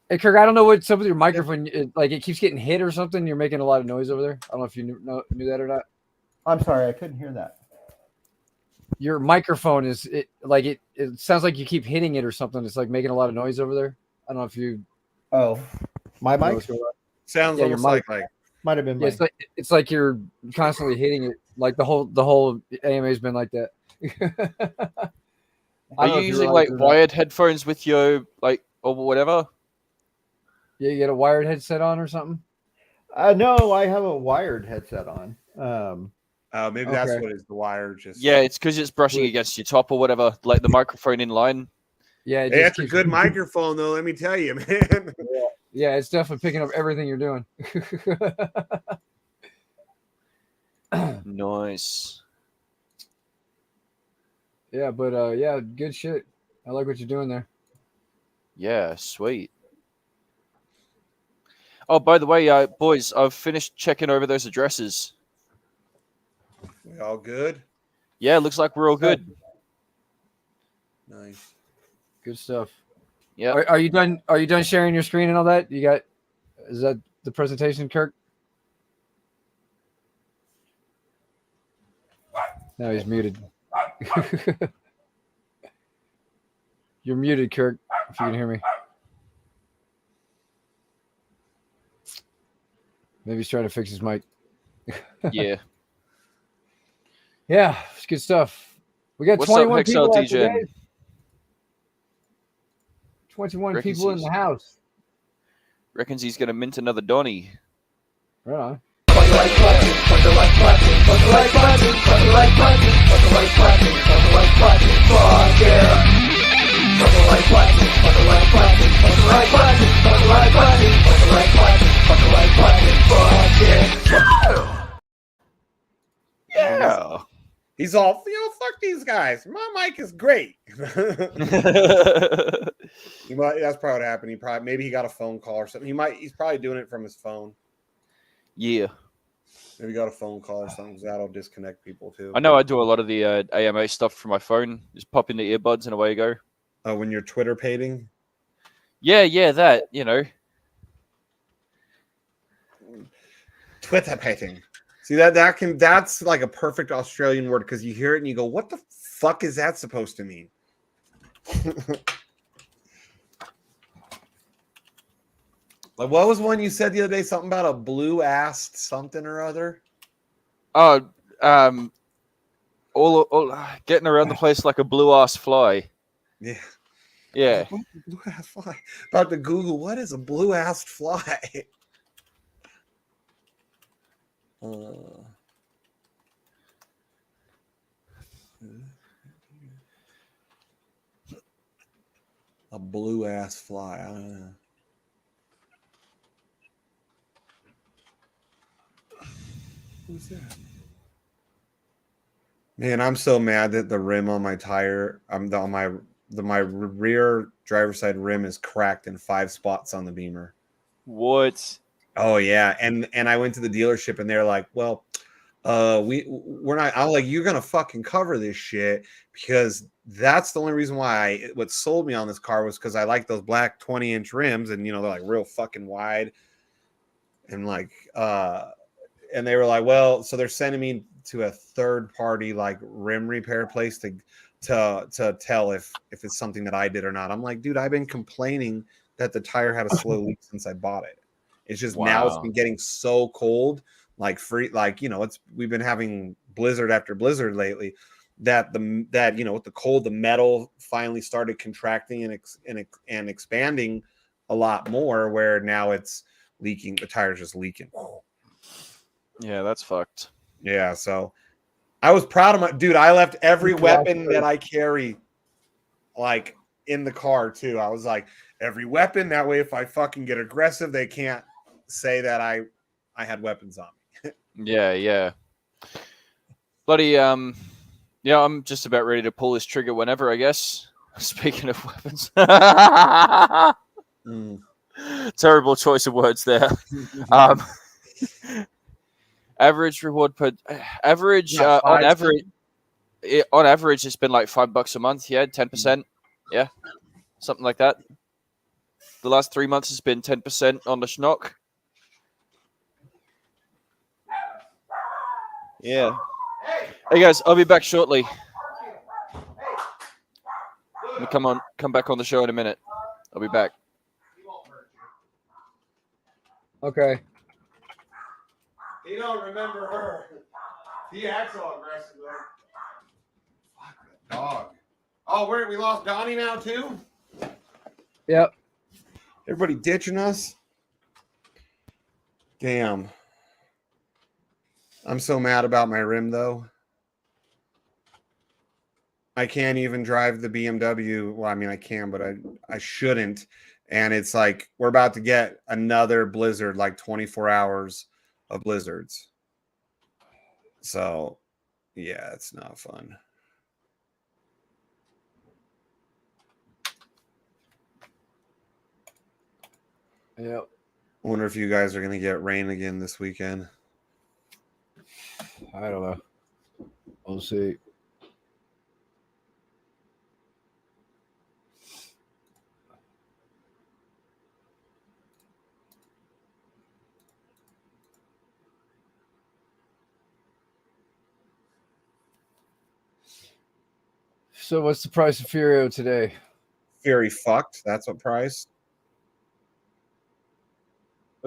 Speaker 1: Hey, Kirk, I don't know what some of your microphone, it keeps getting hit or something. You're making a lot of noise over there. I don't know if you knew that or not.
Speaker 3: I'm sorry, I couldn't hear that.
Speaker 1: Your microphone it sounds like you keep hitting it or something. It's like making a lot of noise over there. I don't know if you.
Speaker 3: Oh, my mic
Speaker 4: sounds almost like
Speaker 3: might have been.
Speaker 1: Yeah, it's like you're constantly hitting it. Like the whole AMA's been like that.
Speaker 5: Are you using like wired headphones with your or whatever?
Speaker 1: Yeah, you get a wired headset on or something?
Speaker 3: No, I have a wired headset on.
Speaker 4: Maybe that's what it is. The wire just.
Speaker 5: Yeah, it's because it's brushing against your top or whatever, like the microphone in line.
Speaker 1: Yeah,
Speaker 4: it's a good microphone though. Let me tell you, man.
Speaker 1: Yeah, it's definitely picking up everything you're doing.
Speaker 5: Nice.
Speaker 1: Yeah, but yeah, good shit. I like what you're doing there.
Speaker 5: Yeah, sweet. Oh, by the way, boys, I've finished checking over those addresses.
Speaker 4: We all good?
Speaker 5: Yeah, looks like we're all good.
Speaker 4: Nice.
Speaker 1: Good stuff.
Speaker 5: Yeah.
Speaker 1: Are you done? Are you done sharing your screen and all that? Is that the presentation, Kirk? No, he's muted. You're muted, Kirk, if you can hear me. Maybe he's trying to fix his mic.
Speaker 5: Yeah.
Speaker 1: Yeah, it's good stuff. We got
Speaker 5: What's
Speaker 1: 21
Speaker 5: up,
Speaker 1: people
Speaker 5: Degen?
Speaker 1: today. 21 people in the house.
Speaker 5: Reckons he's going to mint another Donny.
Speaker 1: Right on.
Speaker 5: Yeah.
Speaker 4: He's all, fuck these guys. My mic is great. That's probably what happened. Maybe he got a phone call or something. He's probably doing it from his phone.
Speaker 5: Yeah.
Speaker 4: Maybe he got a phone call or something. That'll disconnect people too.
Speaker 5: I know I do a lot of the AMA stuff from my phone. Just pop in the earbuds and away you go.
Speaker 4: Oh, when you're Twitter pating?
Speaker 5: Yeah, that,
Speaker 4: Twitter pating. See that's like a perfect Australian word because you hear it and you go, what the fuck is that supposed to mean? Like what was one you said the other day? Something about a blue-assed something or other?
Speaker 5: Oh, all getting around the place like a blue-ass fly.
Speaker 4: Yeah.
Speaker 5: Yeah.
Speaker 4: Blue-ass fly. About to Google, what is a blue-assed fly? A blue ass fly. I don't know. Who's that? Man, I'm so mad that the rim on my tire, my rear driver's side rim is cracked in 5 spots on the Beamer.
Speaker 5: What?
Speaker 4: Oh yeah, and I went to the dealership and they're like, well, we're not. I'm like, you're gonna fucking cover this shit because that's the only reason why what sold me on this car was because I like those black 20-inch rims and they're like real fucking wide and like and they were like, well, so they're sending me to a third party like rim repair place to tell if it's something that I did or not. I'm like, dude, I've been complaining that the tire had a slow leak since I bought it. It's just now it's been getting so cold, like we've been having blizzard after blizzard lately that with the cold, the metal finally started contracting and expanding a lot more where now it's leaking. The tire's just leaking.
Speaker 5: Yeah, that's fucked.
Speaker 4: Yeah, so I was proud of my dude. I left every weapon that I carry like in the car too. I was like, every weapon, that way if I fucking get aggressive, they can't say that I had weapons on me.
Speaker 5: Yeah. Bloody yeah, I'm just about ready to pull this trigger whenever, I guess. Speaking of weapons. Terrible choice of words there. Average reward per average on average it's been like $5 a month. Yeah, 10%. Yeah, something like that. The last 3 months has been 10% on the schnock. Yeah. Hey guys, I'll be back shortly. Come back on the show in a minute. I'll be back.
Speaker 1: Okay.
Speaker 4: You don't remember her. He acts all aggressive though. Fuck that dog. Oh, we lost Donnie now too?
Speaker 1: Yep.
Speaker 4: Everybody ditching us? Damn. I'm so mad about my rim though. I can't even drive the BMW. Well, I mean I can, but I shouldn't. And it's like we're about to get another blizzard, like 24 hours of blizzards. So yeah, it's not fun.
Speaker 1: Yep.
Speaker 4: I wonder if you guys are going to get rain again this weekend.
Speaker 1: I don't know. We'll see. So what's the price of Furio today?
Speaker 4: Fury fucked. That's what price.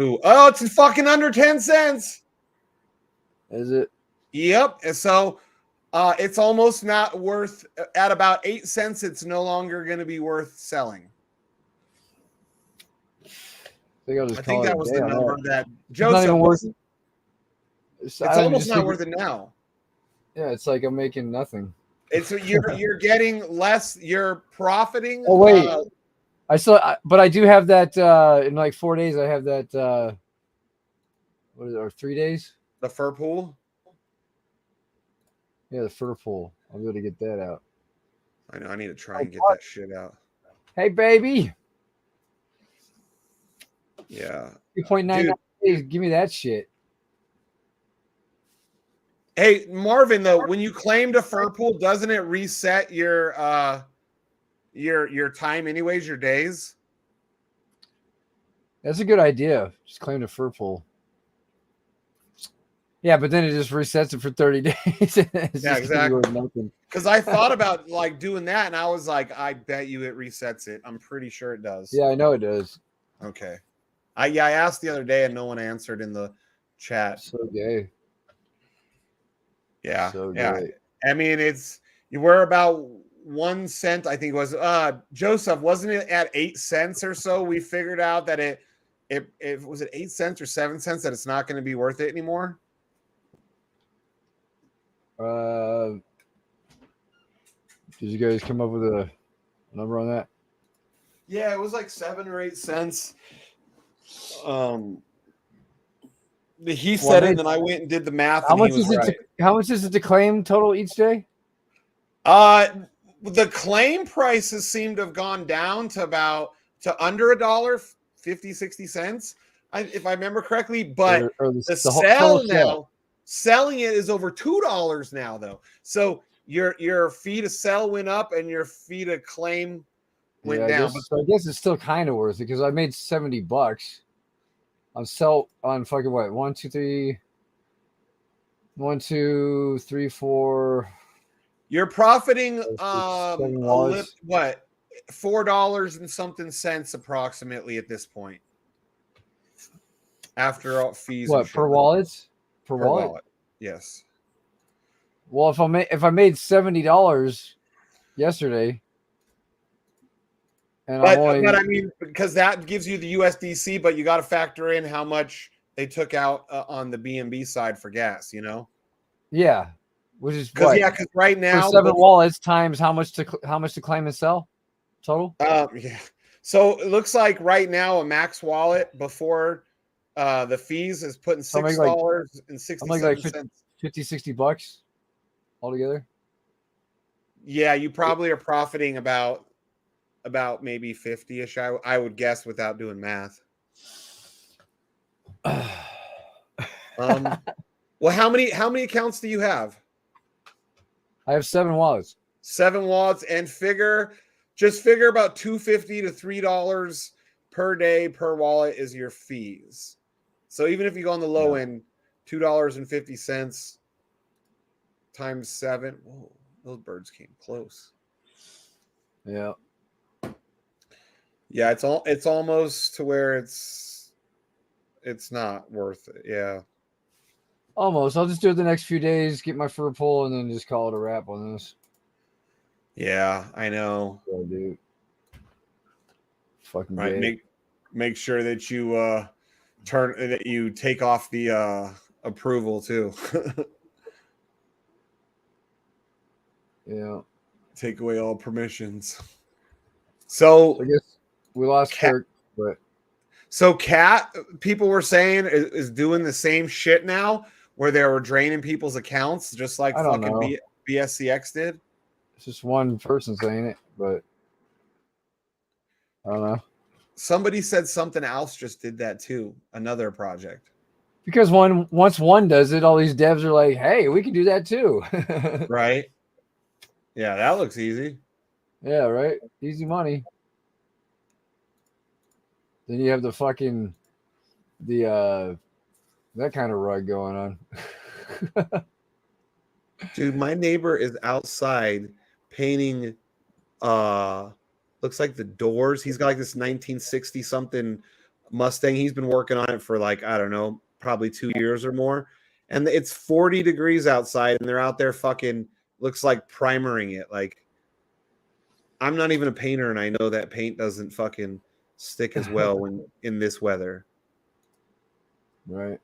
Speaker 4: Ooh, oh, it's fucking under 10 cents.
Speaker 1: Is it?
Speaker 4: Yep. And so it's almost not worth at about 8 cents. It's no longer going to be worth selling.
Speaker 1: I think
Speaker 4: that was the number that
Speaker 1: Joseph.
Speaker 4: It's almost not worth it now.
Speaker 1: Yeah, it's like I'm making nothing.
Speaker 4: It's you're getting less. You're profiting.
Speaker 1: Oh wait, but I do have that in like 4 days. I have that. What is it? Or 3 days?
Speaker 4: The fur pool.
Speaker 1: Yeah, the fur pool. I'll be able to get that out.
Speaker 4: I know. I need to try and get that shit out.
Speaker 1: Hey, baby.
Speaker 4: Yeah.
Speaker 1: 2.99 days. Give me that shit.
Speaker 4: Hey, Marvin, though, when you claimed a fur pool, doesn't it reset your time anyways, your days?
Speaker 1: That's a good idea. Just claim the fur pool. Yeah, but then it just resets it for 30 days.
Speaker 4: Yeah, exactly. Because I thought about like doing that, and I was like, I bet you it resets it. I'm pretty sure it does.
Speaker 1: Yeah, I know it does.
Speaker 4: Okay. I asked the other day, and no one answered in the chat.
Speaker 1: So gay.
Speaker 4: Yeah.
Speaker 1: So
Speaker 4: yeah.
Speaker 1: gay.
Speaker 4: I mean, we're about 1 cent, I think it was. Joseph, wasn't it at 8 cents or so? We figured out that it was it 8 cents or 7 cents that it's not going to be worth it anymore.
Speaker 1: Did you guys come up with a number on that?
Speaker 4: Yeah, it was like 7 or 8 cents. He said it, and then I went and did the math,
Speaker 1: How
Speaker 4: and he
Speaker 1: much
Speaker 4: was
Speaker 1: is it?
Speaker 4: right.
Speaker 1: How much is it to claim total each day?
Speaker 4: The claim prices seem to have gone down to under $1, 50, 60 cents, if I remember correctly. But
Speaker 1: Or
Speaker 4: the
Speaker 1: whole total
Speaker 4: sell
Speaker 1: sell?
Speaker 4: now, selling it is over $2 now, though. So your fee to sell went up, and your fee to claim went down.
Speaker 1: I guess it's still kind of worth it because I made $70 on fucking what? 1, 2, 3, 1, 2, 3, 4.
Speaker 4: You're profiting
Speaker 1: Seven
Speaker 4: a lip,
Speaker 1: wallets.
Speaker 4: what, $4 and something cents approximately at this point. After all fees,
Speaker 1: What
Speaker 4: and shit.
Speaker 1: per wallet? Per wallet?
Speaker 4: wallet, yes.
Speaker 1: Well, if I made $70 yesterday, and
Speaker 4: But
Speaker 1: I'm only
Speaker 4: I mean, because that gives you the USDC, but you got to factor in how much they took out on the BNB side for gas. You know?
Speaker 1: yeah, which is
Speaker 4: Because
Speaker 1: what
Speaker 4: because right
Speaker 1: for
Speaker 4: now
Speaker 1: 7 wallets times how much to claim and sell total.
Speaker 4: yeah. So it looks like right now a max wallet before the fees is putting $6.67.
Speaker 1: 50, $60 altogether.
Speaker 4: Yeah, you probably are profiting about maybe 50-ish. I would guess without doing math. Well, how many accounts do you have?
Speaker 1: I have 7 wallets.
Speaker 4: 7 wallets, and figure about $2.50 to $3 per day per wallet is your fees. So even if you go on the low end, $2.50 times 7. Whoa, those birds came close.
Speaker 1: Yeah.
Speaker 4: Yeah, it's almost to where it's not worth it. Yeah.
Speaker 1: Almost. I'll just do it the next few days, get my fur pull, and then just call it a wrap on this.
Speaker 4: Yeah, I know.
Speaker 1: Yeah, dude. Fucking
Speaker 4: Right.
Speaker 1: great.
Speaker 4: Make sure that you take off the approval too.
Speaker 1: Yeah.
Speaker 4: Take away all permissions. So
Speaker 1: I guess we lost KIRK, but
Speaker 4: so Cat, people were saying is doing the same shit now, where they were draining people's accounts, just like
Speaker 1: I don't
Speaker 4: fucking
Speaker 1: know.
Speaker 4: BSCX did.
Speaker 1: It's just one person saying it, but I don't know.
Speaker 4: Somebody said something else just did that too. Another project.
Speaker 1: Because once one does it, all these devs are like, "Hey, we can do that too."
Speaker 4: Right? Yeah, that looks easy.
Speaker 1: Yeah, right. Easy money. Then you have the fucking that kind of rug going on.
Speaker 4: Dude, my neighbor is outside painting looks like the doors. He's got like this 1960 something Mustang. He's been working on it for like, I don't know, probably 2 years or more. And it's 40 degrees outside, and they're out there fucking looks like primering it. Like, I'm not even a painter, and I know that paint doesn't fucking stick as well when in this weather.
Speaker 1: Right.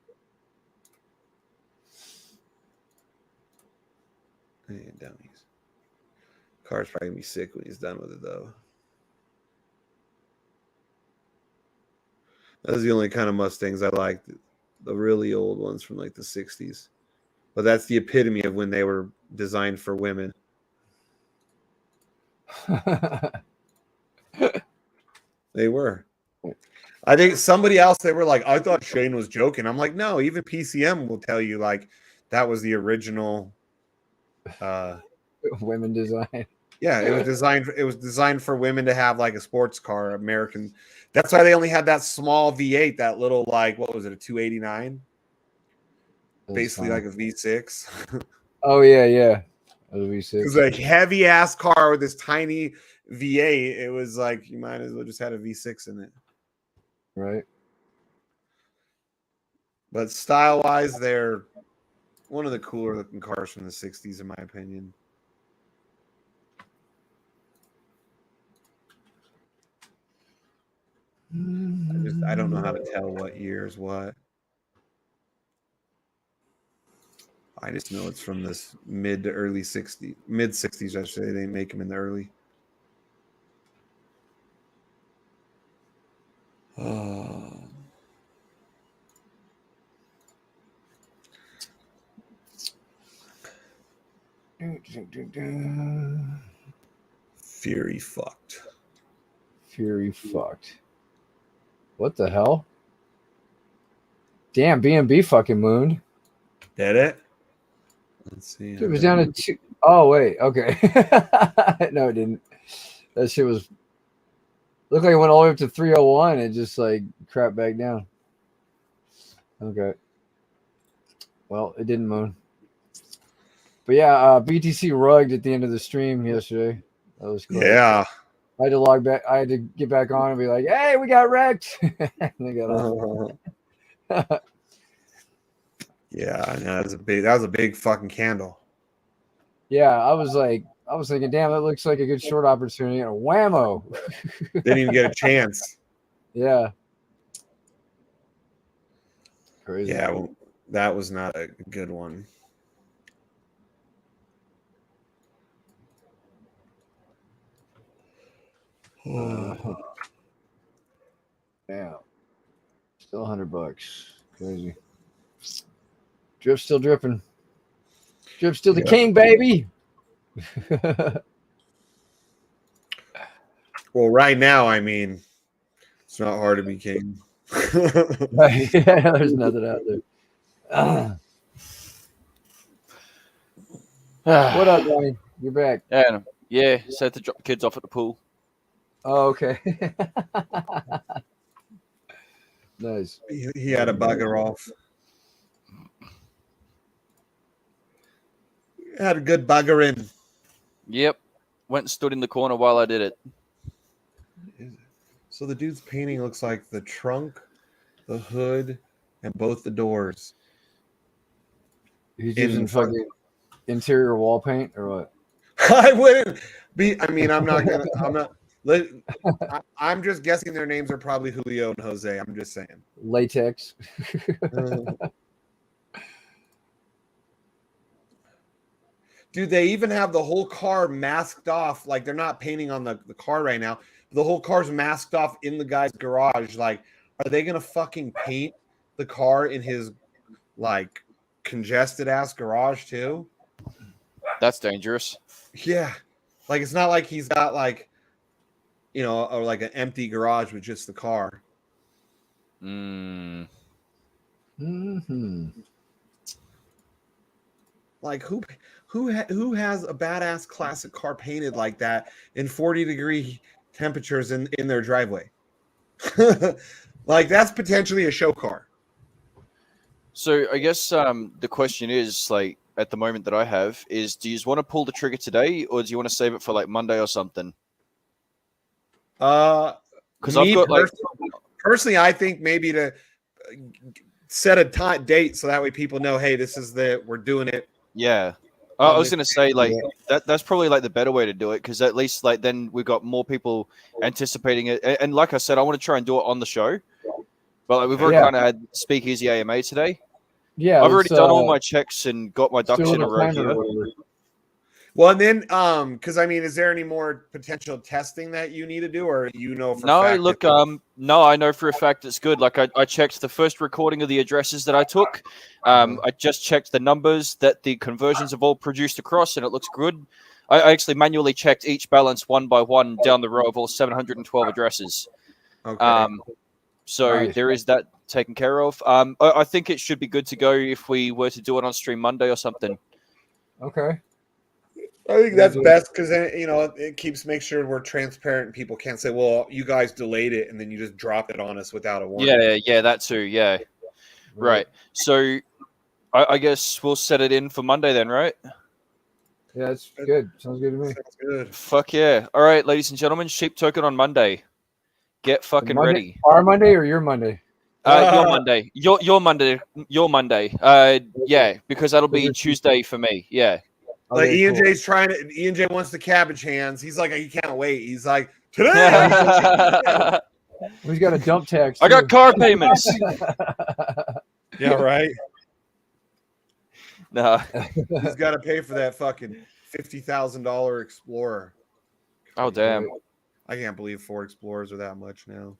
Speaker 4: And dummies. Car's probably gonna be sick when he's done with it, though. Those are the only kind of Mustangs I like, the really old ones from like the 60s. But that's the epitome of when they were designed for women. They were. I think somebody else, they were like, I thought Shane was joking. I'm like, no, even PCM will tell you like that was the original
Speaker 1: women design.
Speaker 4: Yeah, it was designed for women to have like a sports car, American. That's why they only had that small V8, that little like what was it, a 289? Basically like a V6.
Speaker 1: Oh yeah. A V6.
Speaker 4: It was a heavy ass car with this tiny V8. It was like you might as well just had a V6 in it.
Speaker 1: Right.
Speaker 4: But style wise, they're one of the cooler looking cars from the 60s, in my opinion. I don't know how to tell what year is what. I just know it's from this mid 60s. I should say. They didn't make them in the early. Fury fucked.
Speaker 1: Fury fucked. What the hell? Damn, BNB fucking mooned.
Speaker 4: Did it? Let's see.
Speaker 1: It was down to 2. Oh, wait. Okay. No, it didn't. That shit was. Looked like it went all the way up to 301 and just like crap back down. Okay. Well, it didn't moon. But yeah, BTC rugged at the end of the stream yesterday. That was cool.
Speaker 4: Yeah.
Speaker 1: I had to log back. I had to get back on and be like, "Hey, we got wrecked." And they got off.
Speaker 4: Yeah, that was a big fucking candle.
Speaker 1: Yeah, I was thinking, damn, that looks like a good short opportunity, and whammo.
Speaker 4: Didn't even get a chance.
Speaker 1: Yeah. Crazy.
Speaker 4: Yeah, well, that was not a good one.
Speaker 1: Yeah. Still $100. Crazy. Drip still dripping. Drip still the king, baby.
Speaker 4: Well, right now, I mean, it's not hard to be king.
Speaker 1: Right. Yeah, there's nothing out there. What up, Donnie? You're back.
Speaker 5: Yeah, said to drop the kids off at the pool.
Speaker 1: Oh, okay. Nice.
Speaker 4: He had a bugger off. Had a good bugger in.
Speaker 5: Yep. Went and stood in the corner while I did it.
Speaker 4: So the dude's painting looks like the trunk, the hood, and both the doors.
Speaker 1: He's using fucking interior wall paint or what?
Speaker 4: I wouldn't be. I mean, I'm not. I'm just guessing their names are probably Julio and Jose. I'm just saying.
Speaker 1: Latex.
Speaker 4: Dude, they even have the whole car masked off. Like, they're not painting on the car right now. The whole car's masked off in the guy's garage. Like, are they going to fucking paint the car in his, like, congested-ass garage, too?
Speaker 5: That's dangerous.
Speaker 4: Yeah. Like, it's not like he's got, like, you know, or like an empty garage with just the car.
Speaker 1: Mm-hmm.
Speaker 4: Like, who has a badass classic car painted like that in 40-degree temperatures in their driveway? Like, that's potentially a show car.
Speaker 5: So I guess the question is, like, at the moment that I have is, do you want to pull the trigger today, or do you want to save it for like Monday or something?
Speaker 4: Because
Speaker 5: I've got
Speaker 4: personally, I think maybe to set a date so that way people know, hey, this is we're doing it.
Speaker 5: Yeah. I was going to say, like, that's probably like the better way to do it, because at least like then we've got more people anticipating it. And like I said, I want to try and do it on the show. But like, we've already kind of had Speakeasy AMA today.
Speaker 1: Yeah,
Speaker 5: I've already done all my checks and got my ducks in a row here.
Speaker 4: Well, and then, because I mean, is there any more potential testing that you need to do, or you know for a fact?
Speaker 5: Look, no, I know for a fact it's good. Like I checked the first recording of the addresses that I took. I just checked the numbers that the conversions have all produced across, and it looks good. I actually manually checked each balance one by one down the row of all 712 addresses.
Speaker 4: Okay.
Speaker 5: So nice. There is that taken care of. I think it should be good to go if we were to do it on stream Monday or something.
Speaker 1: Okay.
Speaker 4: I think that's best because then, you know, it make sure we're transparent and people can't say, well, you guys delayed it and then you just drop it on us without a warning.
Speaker 5: Yeah, that too. Yeah. Right. So I guess we'll set it in for Monday then, right?
Speaker 1: Yeah, that's good. Sounds good to me.
Speaker 4: Sounds good.
Speaker 5: Fuck yeah. All right, ladies and gentlemen, Sheep Token on Monday. Get fucking ready.
Speaker 1: Our Monday or your Monday?
Speaker 5: Your Monday. Your Monday. Your Monday. Yeah, because that'll be Tuesday for me. Yeah.
Speaker 4: Like
Speaker 1: Okay,
Speaker 4: J's Ian J wants the cabbage hands. He's like, he can't wait. He's like, today.
Speaker 1: He's got a dump tax.
Speaker 5: I got car payments.
Speaker 4: Yeah, right.
Speaker 5: No.
Speaker 4: He's got to pay for that fucking $50,000 Explorer.
Speaker 5: Oh damn.
Speaker 4: I can't believe Ford Explorers are that much now.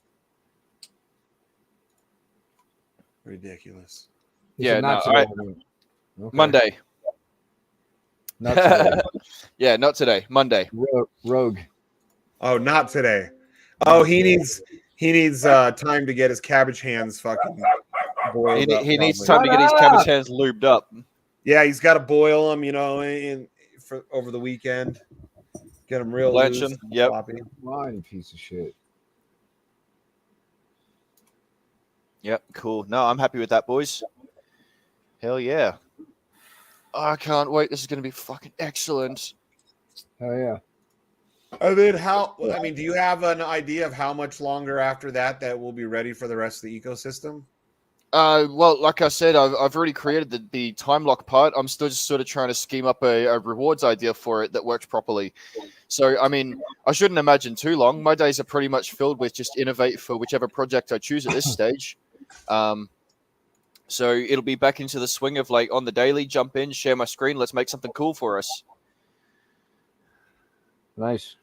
Speaker 4: Ridiculous.
Speaker 5: Yeah, no.
Speaker 1: Okay.
Speaker 5: Monday.
Speaker 1: Not today.
Speaker 5: Yeah, not today. Monday.
Speaker 1: Rogue.
Speaker 4: Oh, not today. Oh, he needs time to get his cabbage hands fucking boiled up.
Speaker 5: He needs
Speaker 4: probably.
Speaker 5: time to get his cabbage hands lubed up.
Speaker 4: Yeah, he's got to boil them, for over the weekend. Get them real
Speaker 5: Blanch
Speaker 4: loose.
Speaker 5: them. Yep.
Speaker 4: Sloppy.
Speaker 1: Fine, piece of shit.
Speaker 5: Yep. Cool. No, I'm happy with that, boys. Hell yeah. I can't wait. This is going to be fucking excellent.
Speaker 1: Oh yeah.
Speaker 4: And then do you have an idea of how much longer after that will be ready for the rest of the ecosystem?
Speaker 5: Well, like I said, I've already created the time lock part. I'm still just sort of trying to scheme up a rewards idea for it that works properly. So, I mean, I shouldn't imagine too long. My days are pretty much filled with just innovate for whichever project I choose at this stage. So it'll be back into the swing of like on the daily, jump in, share my screen, let's make something cool for us.
Speaker 1: Nice.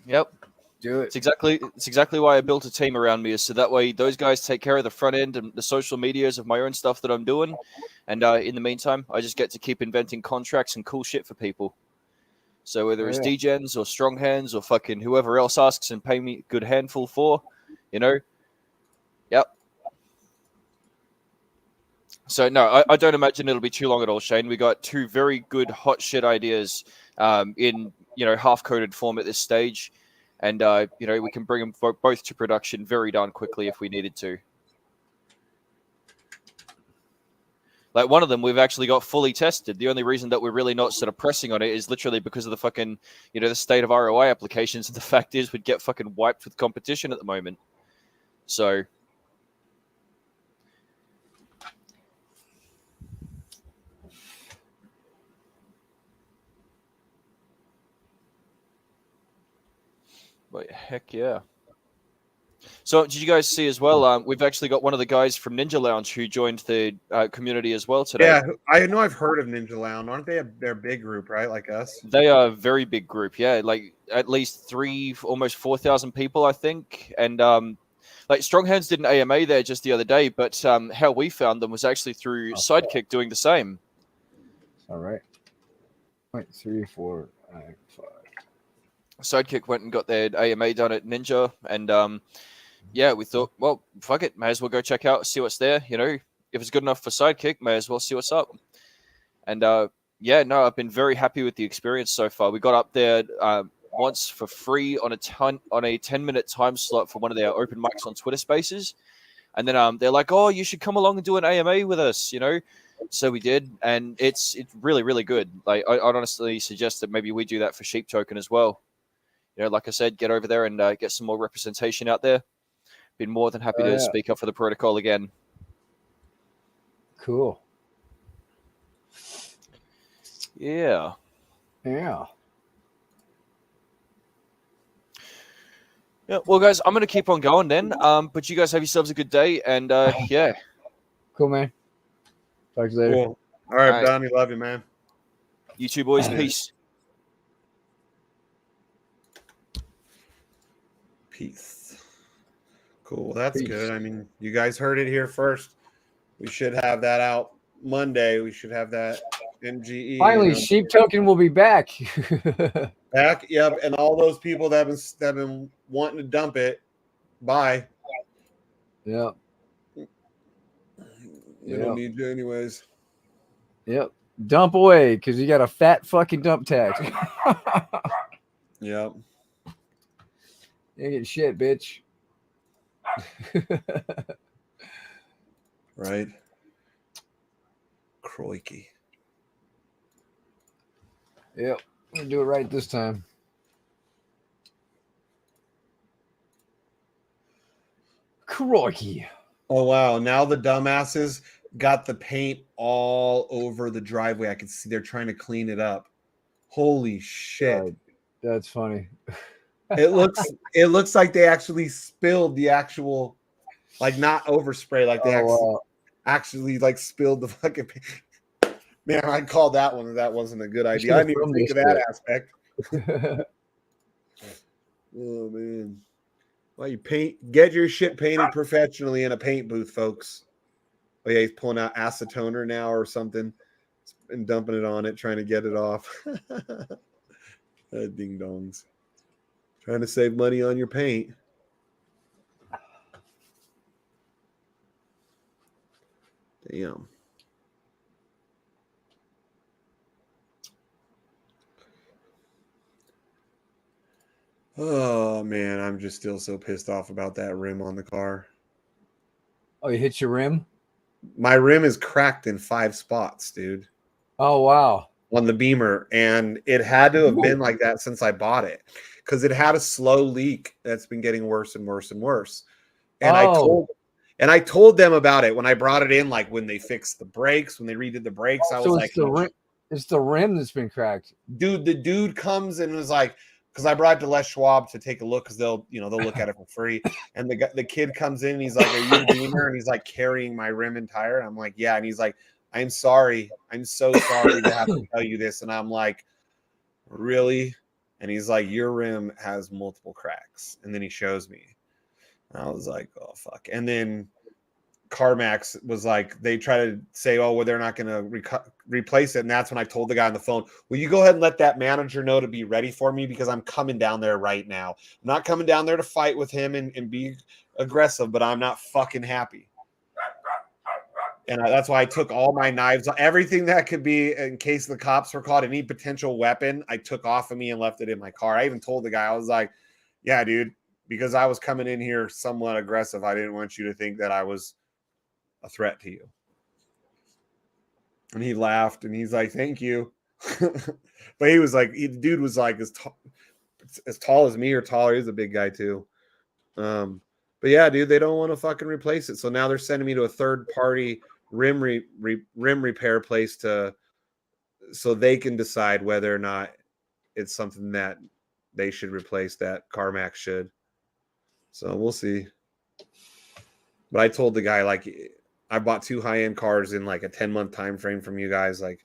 Speaker 5: Yep.
Speaker 1: Do it.
Speaker 5: It's exactly why I built a team around me, is so that way those guys take care of the front end and the social medias of my own stuff that I'm doing, and in the meantime, I just get to keep inventing contracts and cool shit for people. So whether it's Degens or strong hands or fucking whoever else asks and pay me a good handful for, yep. So no, I don't imagine it'll be too long at all, Shane. We got two very good hot shit ideas in half-coded form at this stage. And, we can bring them both to production very darn quickly if we needed to. Like one of them, we've actually got fully tested. The only reason that we're really not sort of pressing on it is literally because of the fucking, the state of ROI applications. And the fact is we'd get fucking wiped with competition at the moment. So... But heck yeah. So did you guys see as well, we've actually got one of the guys from Ninja Lounge who joined the community as well today.
Speaker 4: Yeah, I know I've heard of Ninja Lounge. Aren't they they're a big group, right? Like us?
Speaker 5: They are a very big group, yeah. Like at least almost 4,000 people, I think. And like Strong Hands did an AMA there just the other day, but how we found them was actually through Sidekick doing the same.
Speaker 1: All right. 0.3, 4, 9, 5.
Speaker 5: Sidekick went and got their AMA done at Ninja, and we thought, well, fuck it, may as well go check out, see what's there. If it's good enough for Sidekick, may as well see what's up. And I've been very happy with the experience so far. We got up there once for free on a 10-minute time slot for one of their open mics on Twitter Spaces, and then they're like, oh, you should come along and do an AMA with us, So we did, and it's really, really good. Like I'd honestly suggest that maybe we do that for Sheep Token as well. Like I said, get over there and get some more representation out there. Been more than happy to speak up for the protocol again.
Speaker 1: Cool.
Speaker 5: Yeah.
Speaker 1: Yeah.
Speaker 5: Yeah. Well, guys, I'm going to keep on going then. But you guys have yourselves a good day, and yeah.
Speaker 1: Cool, man. Talk to you later.
Speaker 4: Cool. All right, Donnie. Love you, man.
Speaker 5: You two boys. Peace.
Speaker 4: Peace. Cool. That's good. I mean, you guys heard it here first. We should have that out Monday. We should have that NGE.
Speaker 1: Finally, Sheep Token will be back.
Speaker 4: Back. Yep. And all those people that have been wanting to dump it, bye.
Speaker 1: Yep.
Speaker 4: We don't need you anyways.
Speaker 1: Yep. Dump away because you got a fat fucking dump tax.
Speaker 4: Yep.
Speaker 1: You get shit, bitch.
Speaker 4: Right. Crikey.
Speaker 1: Yep. I'm gonna do it right this time. Crikey.
Speaker 4: Oh wow. Now the dumbasses got the paint all over the driveway. I can see they're trying to clean it up. Holy shit.
Speaker 1: That's funny.
Speaker 4: It looks like they actually spilled the actual, like not overspray, like they actually like spilled the fucking paint. Man, I called that one. That wasn't a good idea. I didn't even think of that aspect. Oh man. Well, you get your shit painted professionally in a paint booth, folks. Oh yeah, he's pulling out acetoner now or something and dumping it on it, trying to get it off. Ding dongs. Trying to save money on your paint. Damn. Oh man, I'm just still so pissed off about that rim on the car.
Speaker 1: Oh, you hit your rim?
Speaker 4: My rim is cracked in 5 spots, dude.
Speaker 1: Oh wow.
Speaker 4: On the Beamer, and it had to have been like that since I bought it, because it had a slow leak that's been getting worse and worse and worse. And I told them about it when I brought it in, like when they fixed the brakes, when they redid the brakes. I was like,
Speaker 1: it's the rim that's been cracked.
Speaker 4: Dude, the dude comes and was like, because I brought it to Les Schwab to take a look, because they'll look at it for free. And the kid comes in and he's like, "Are you the Beamer?" And he's like carrying my rim and tire. And I'm like, "Yeah." And he's like, "I'm sorry. I'm so sorry to have to tell you this." And I'm like, "Really?" And he's like, "Your rim has multiple cracks." And then he shows me. And I was like, "Oh, fuck." And then CarMax was like, they try to say, "Oh, well, they're not going to replace it." And that's when I told the guy on the phone, "Will you go ahead and let that manager know to be ready for me? Because I'm coming down there right now. I'm not coming down there to fight with him and be aggressive, but I'm not fucking happy." And that's why I took all my knives, everything that could be in case the cops were caught, any potential weapon, I took off of me and left it in my car. I even told the guy, I was like, "Yeah, dude, because I was coming in here somewhat aggressive. I didn't want you to think that I was a threat to you." And he laughed and he's like, "Thank you." But he was like, the dude was like as tall as me or taller. He's a big guy too. But yeah, dude, they don't want to fucking replace it. So now they're sending me to a third party rim repair place so they can decide whether or not it's something that they should replace, that CarMax should. So we'll see. But I told the guy, like, I bought 2 high-end cars in like a 10-month time frame from you guys. Like,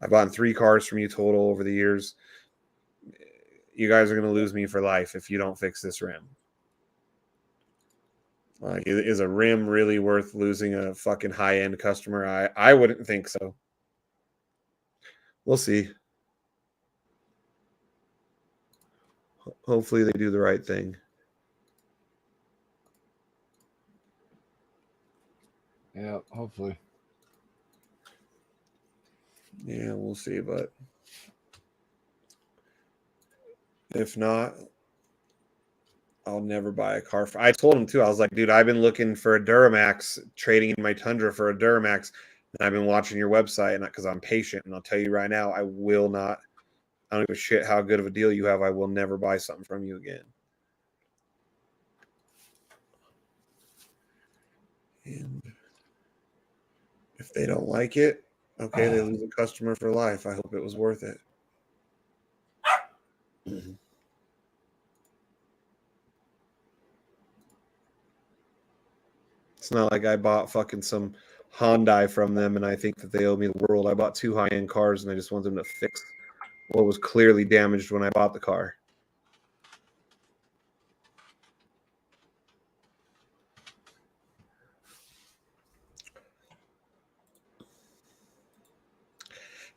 Speaker 4: I bought 3 cars from you total over the years. You guys are going to lose me for life if you don't fix this rim. Like, is a rim really worth losing a fucking high-end customer? I wouldn't think so. We'll see. Hopefully they do the right thing.
Speaker 1: Yeah, hopefully.
Speaker 4: Yeah, we'll see. But if not, I'll never buy a car. I told him too. I was like, "Dude, I've been looking for a Duramax, trading in my Tundra for a Duramax, and I've been watching your website, and because I'm patient, and I'll tell you right now, I will not. I don't give a shit how good of a deal you have. I will never buy something from you again." And if they don't like it, okay, they lose a customer for life. I hope it was worth it. It's not like I bought fucking some Hyundai from them and I think that they owe me the world. I bought 2 high-end cars and I just want them to fix what was clearly damaged when I bought the car.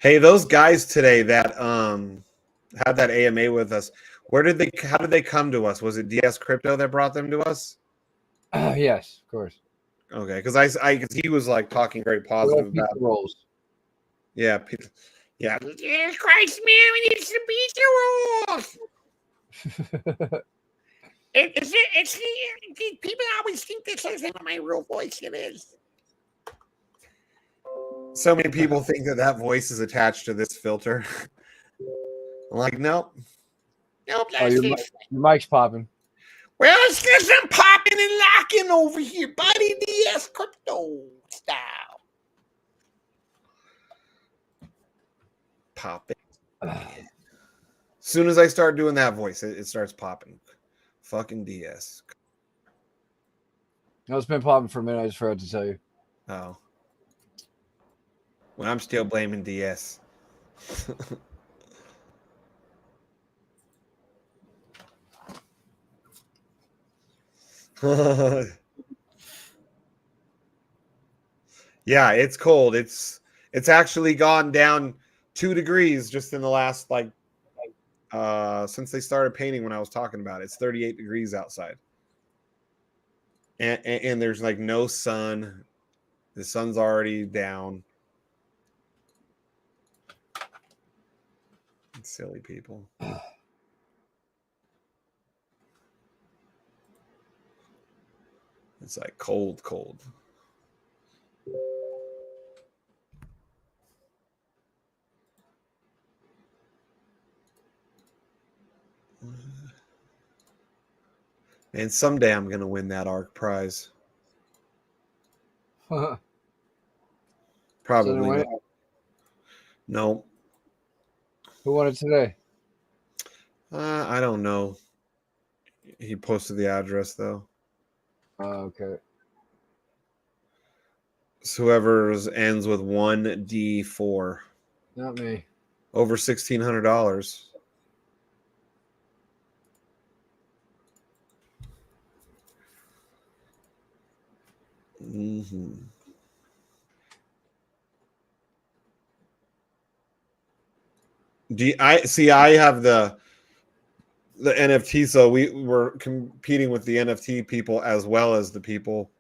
Speaker 4: Hey, those guys today that had that AMA with us, how did they come to us? Was it DS Crypto that brought them to us?
Speaker 1: Yes, of course.
Speaker 4: Okay, because he was like talking very positive about it.
Speaker 1: Rolls.
Speaker 4: Yeah, yeah. Jesus Christ, man, we need some pizza rolls. People always think this isn't my real voice. It is. So many people think that voice is attached to this filter. I'm like, nope. Nope,
Speaker 1: that's your mic's popping.
Speaker 4: Well, it's because I'm popping and locking over here, buddy. DS Crypto style. Popping. As soon as I start doing that voice, it starts popping. Fucking DS.
Speaker 1: No, it's been popping for a minute. I just forgot to tell you.
Speaker 4: Oh, Well, I'm still blaming DS. Yeah, it's cold. It's actually gone down 2 degrees just in the last since they started painting when I was talking about it. It's 38 degrees outside. And there's like no sun. The sun's already down. Silly people. It's like cold. And someday I'm going to win that ARC prize. Probably not. No.
Speaker 1: Who won it today?
Speaker 4: I don't know. He posted the address though.
Speaker 1: Okay.
Speaker 4: So whoever's ends with 1D4.
Speaker 1: Not me.
Speaker 4: Over $1,600. Mm-hmm. I have the NFT, so we were competing with the NFT people as well as the people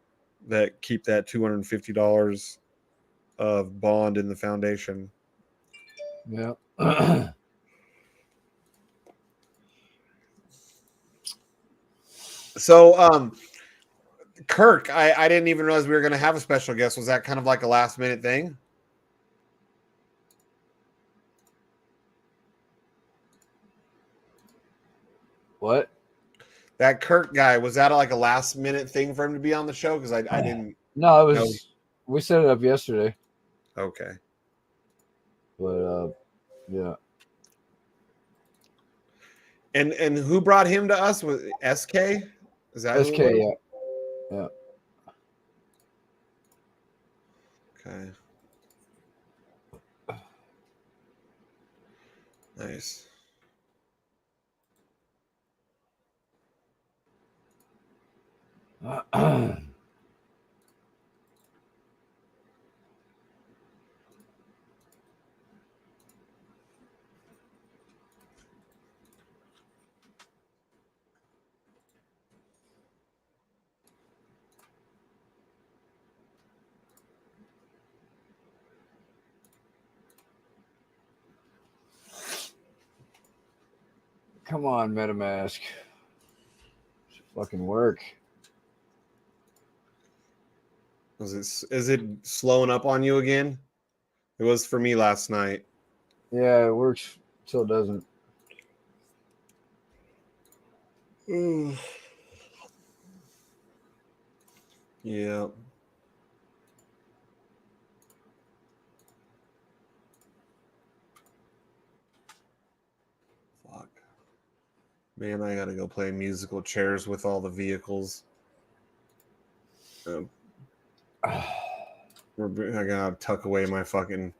Speaker 4: that keep that $250 of bond in the foundation.
Speaker 1: Yeah.
Speaker 4: So KIRK, I didn't even realize we were going to have a special guest. Was that kind of like a last minute thing?
Speaker 1: What?
Speaker 4: That KIRK guy, was that like a last minute thing for him to be on the show? Because I didn't
Speaker 1: No, it was.
Speaker 4: know.
Speaker 1: We set it up yesterday.
Speaker 4: Okay.
Speaker 1: But yeah.
Speaker 4: And who brought him to us? Was SK? Is that
Speaker 1: SK?
Speaker 4: who it was?
Speaker 1: Yeah.
Speaker 4: Okay. Nice.
Speaker 1: Come on, MetaMask. Should fucking work.
Speaker 4: Is it slowing up on you again? It was for me last night.
Speaker 1: Yeah, it works till it doesn't.
Speaker 4: Yeah. Fuck. Man, I gotta go play musical chairs with all the vehicles. I gotta tuck away my fucking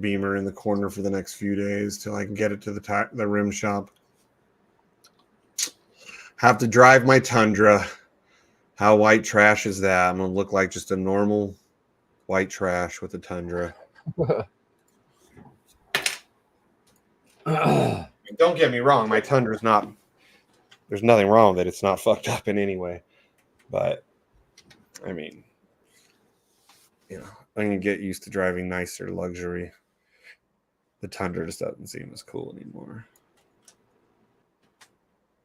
Speaker 4: Beamer in the corner for the next few days till I can get it to the rim shop. Have to drive my Tundra. How white trash is that? I'm gonna look like just a normal white trash with a Tundra. Don't get me wrong, my Tundra's not. There's nothing wrong with it. It's not fucked up in any way. But I mean, I'm gonna get used to driving nicer luxury. The Tundra just doesn't seem as cool anymore.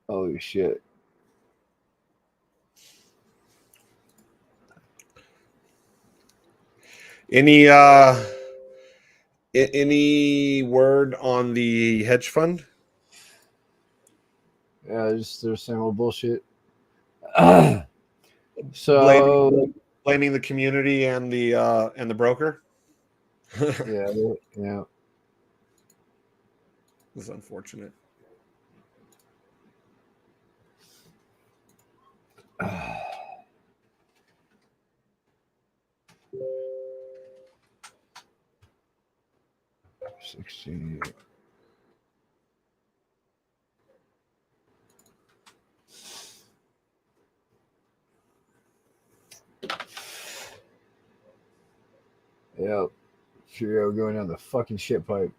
Speaker 1: Holy shit.
Speaker 4: Any word on the hedge fund?
Speaker 1: Yeah, just their same old bullshit.
Speaker 4: Blaming the community and the broker.
Speaker 1: yeah.
Speaker 4: This is unfortunate.
Speaker 1: 68. Yep. Cheerio going down the fucking shit pipe.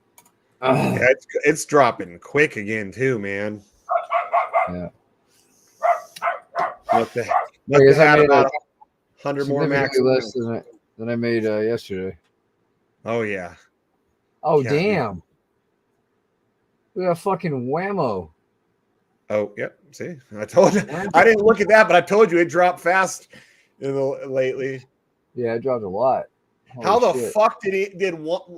Speaker 4: Yeah, it's dropping quick again too, man.
Speaker 1: Yeah.
Speaker 4: Must have
Speaker 1: I
Speaker 4: had
Speaker 1: made
Speaker 4: about 100 more
Speaker 1: significantly
Speaker 4: max.
Speaker 1: less than I made yesterday.
Speaker 4: Oh yeah.
Speaker 1: Oh
Speaker 4: Yeah,
Speaker 1: damn! We got fucking whammo.
Speaker 4: Oh yep. See, I told you. I didn't look at that, but I told you it dropped fast lately.
Speaker 1: Yeah, it dropped a lot. Holy
Speaker 4: How the
Speaker 1: shit.
Speaker 4: fuck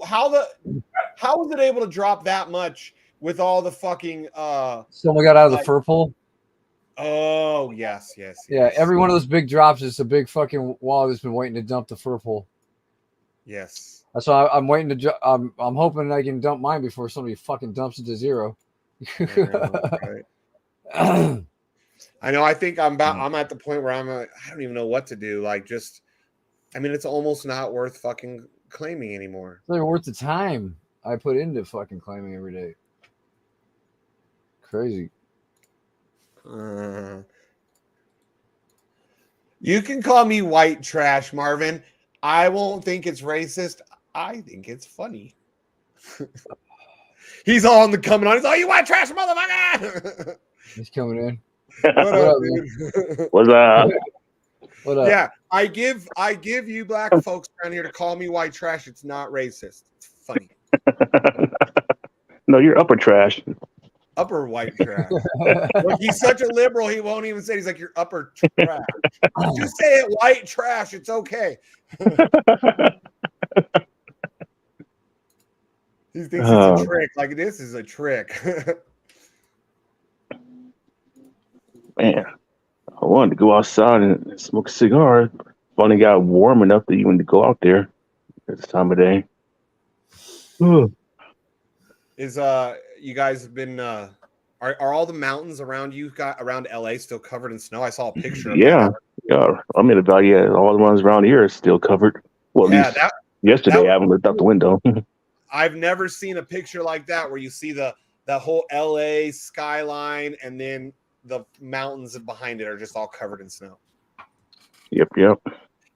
Speaker 4: how was it able to drop that much with all the fucking
Speaker 1: Someone got out of the fur pool?
Speaker 4: Oh yes.
Speaker 1: Yeah, every one of those big drops is a big fucking wall that's been waiting to dump the fur pool.
Speaker 4: Yes.
Speaker 1: That's why I'm waiting to. I'm hoping I can dump mine before somebody fucking dumps it to zero.
Speaker 4: Right. I know. I think I'm at the point where I don't even know what to do. Like, just, I mean, it's almost not worth fucking claiming anymore.
Speaker 1: It's not worth the time I put into fucking claiming every day. Crazy.
Speaker 4: You can call me white trash, Marvin. I won't think it's racist. I think it's funny. He's all in the coming on. He's all, you white trash, motherfucker.
Speaker 1: He's coming in.
Speaker 4: What up, dude?
Speaker 6: What's up?
Speaker 1: What up?
Speaker 4: Yeah, I give you black folks around here to call me white trash. It's not racist. It's funny.
Speaker 6: No, you're upper trash.
Speaker 4: Upper white trash. Look, he's such a liberal, he won't even say it. He's like, you're upper trash. Just say it white trash. It's okay. He thinks it's a trick. Like, this is a trick.
Speaker 6: Man, I wanted to go outside and smoke a cigar. Finally got warm enough to even to go out there at this time of day.
Speaker 4: Is you guys have been are all the mountains around around LA still covered in snow? I saw a picture of
Speaker 6: Yeah.
Speaker 4: that.
Speaker 6: I'm in about all the ones around here are still covered. Well, at least yesterday I haven't looked out the window.
Speaker 4: I've never seen a picture like that where you see the whole LA skyline and then the mountains behind it are just all covered in snow.
Speaker 6: Yep.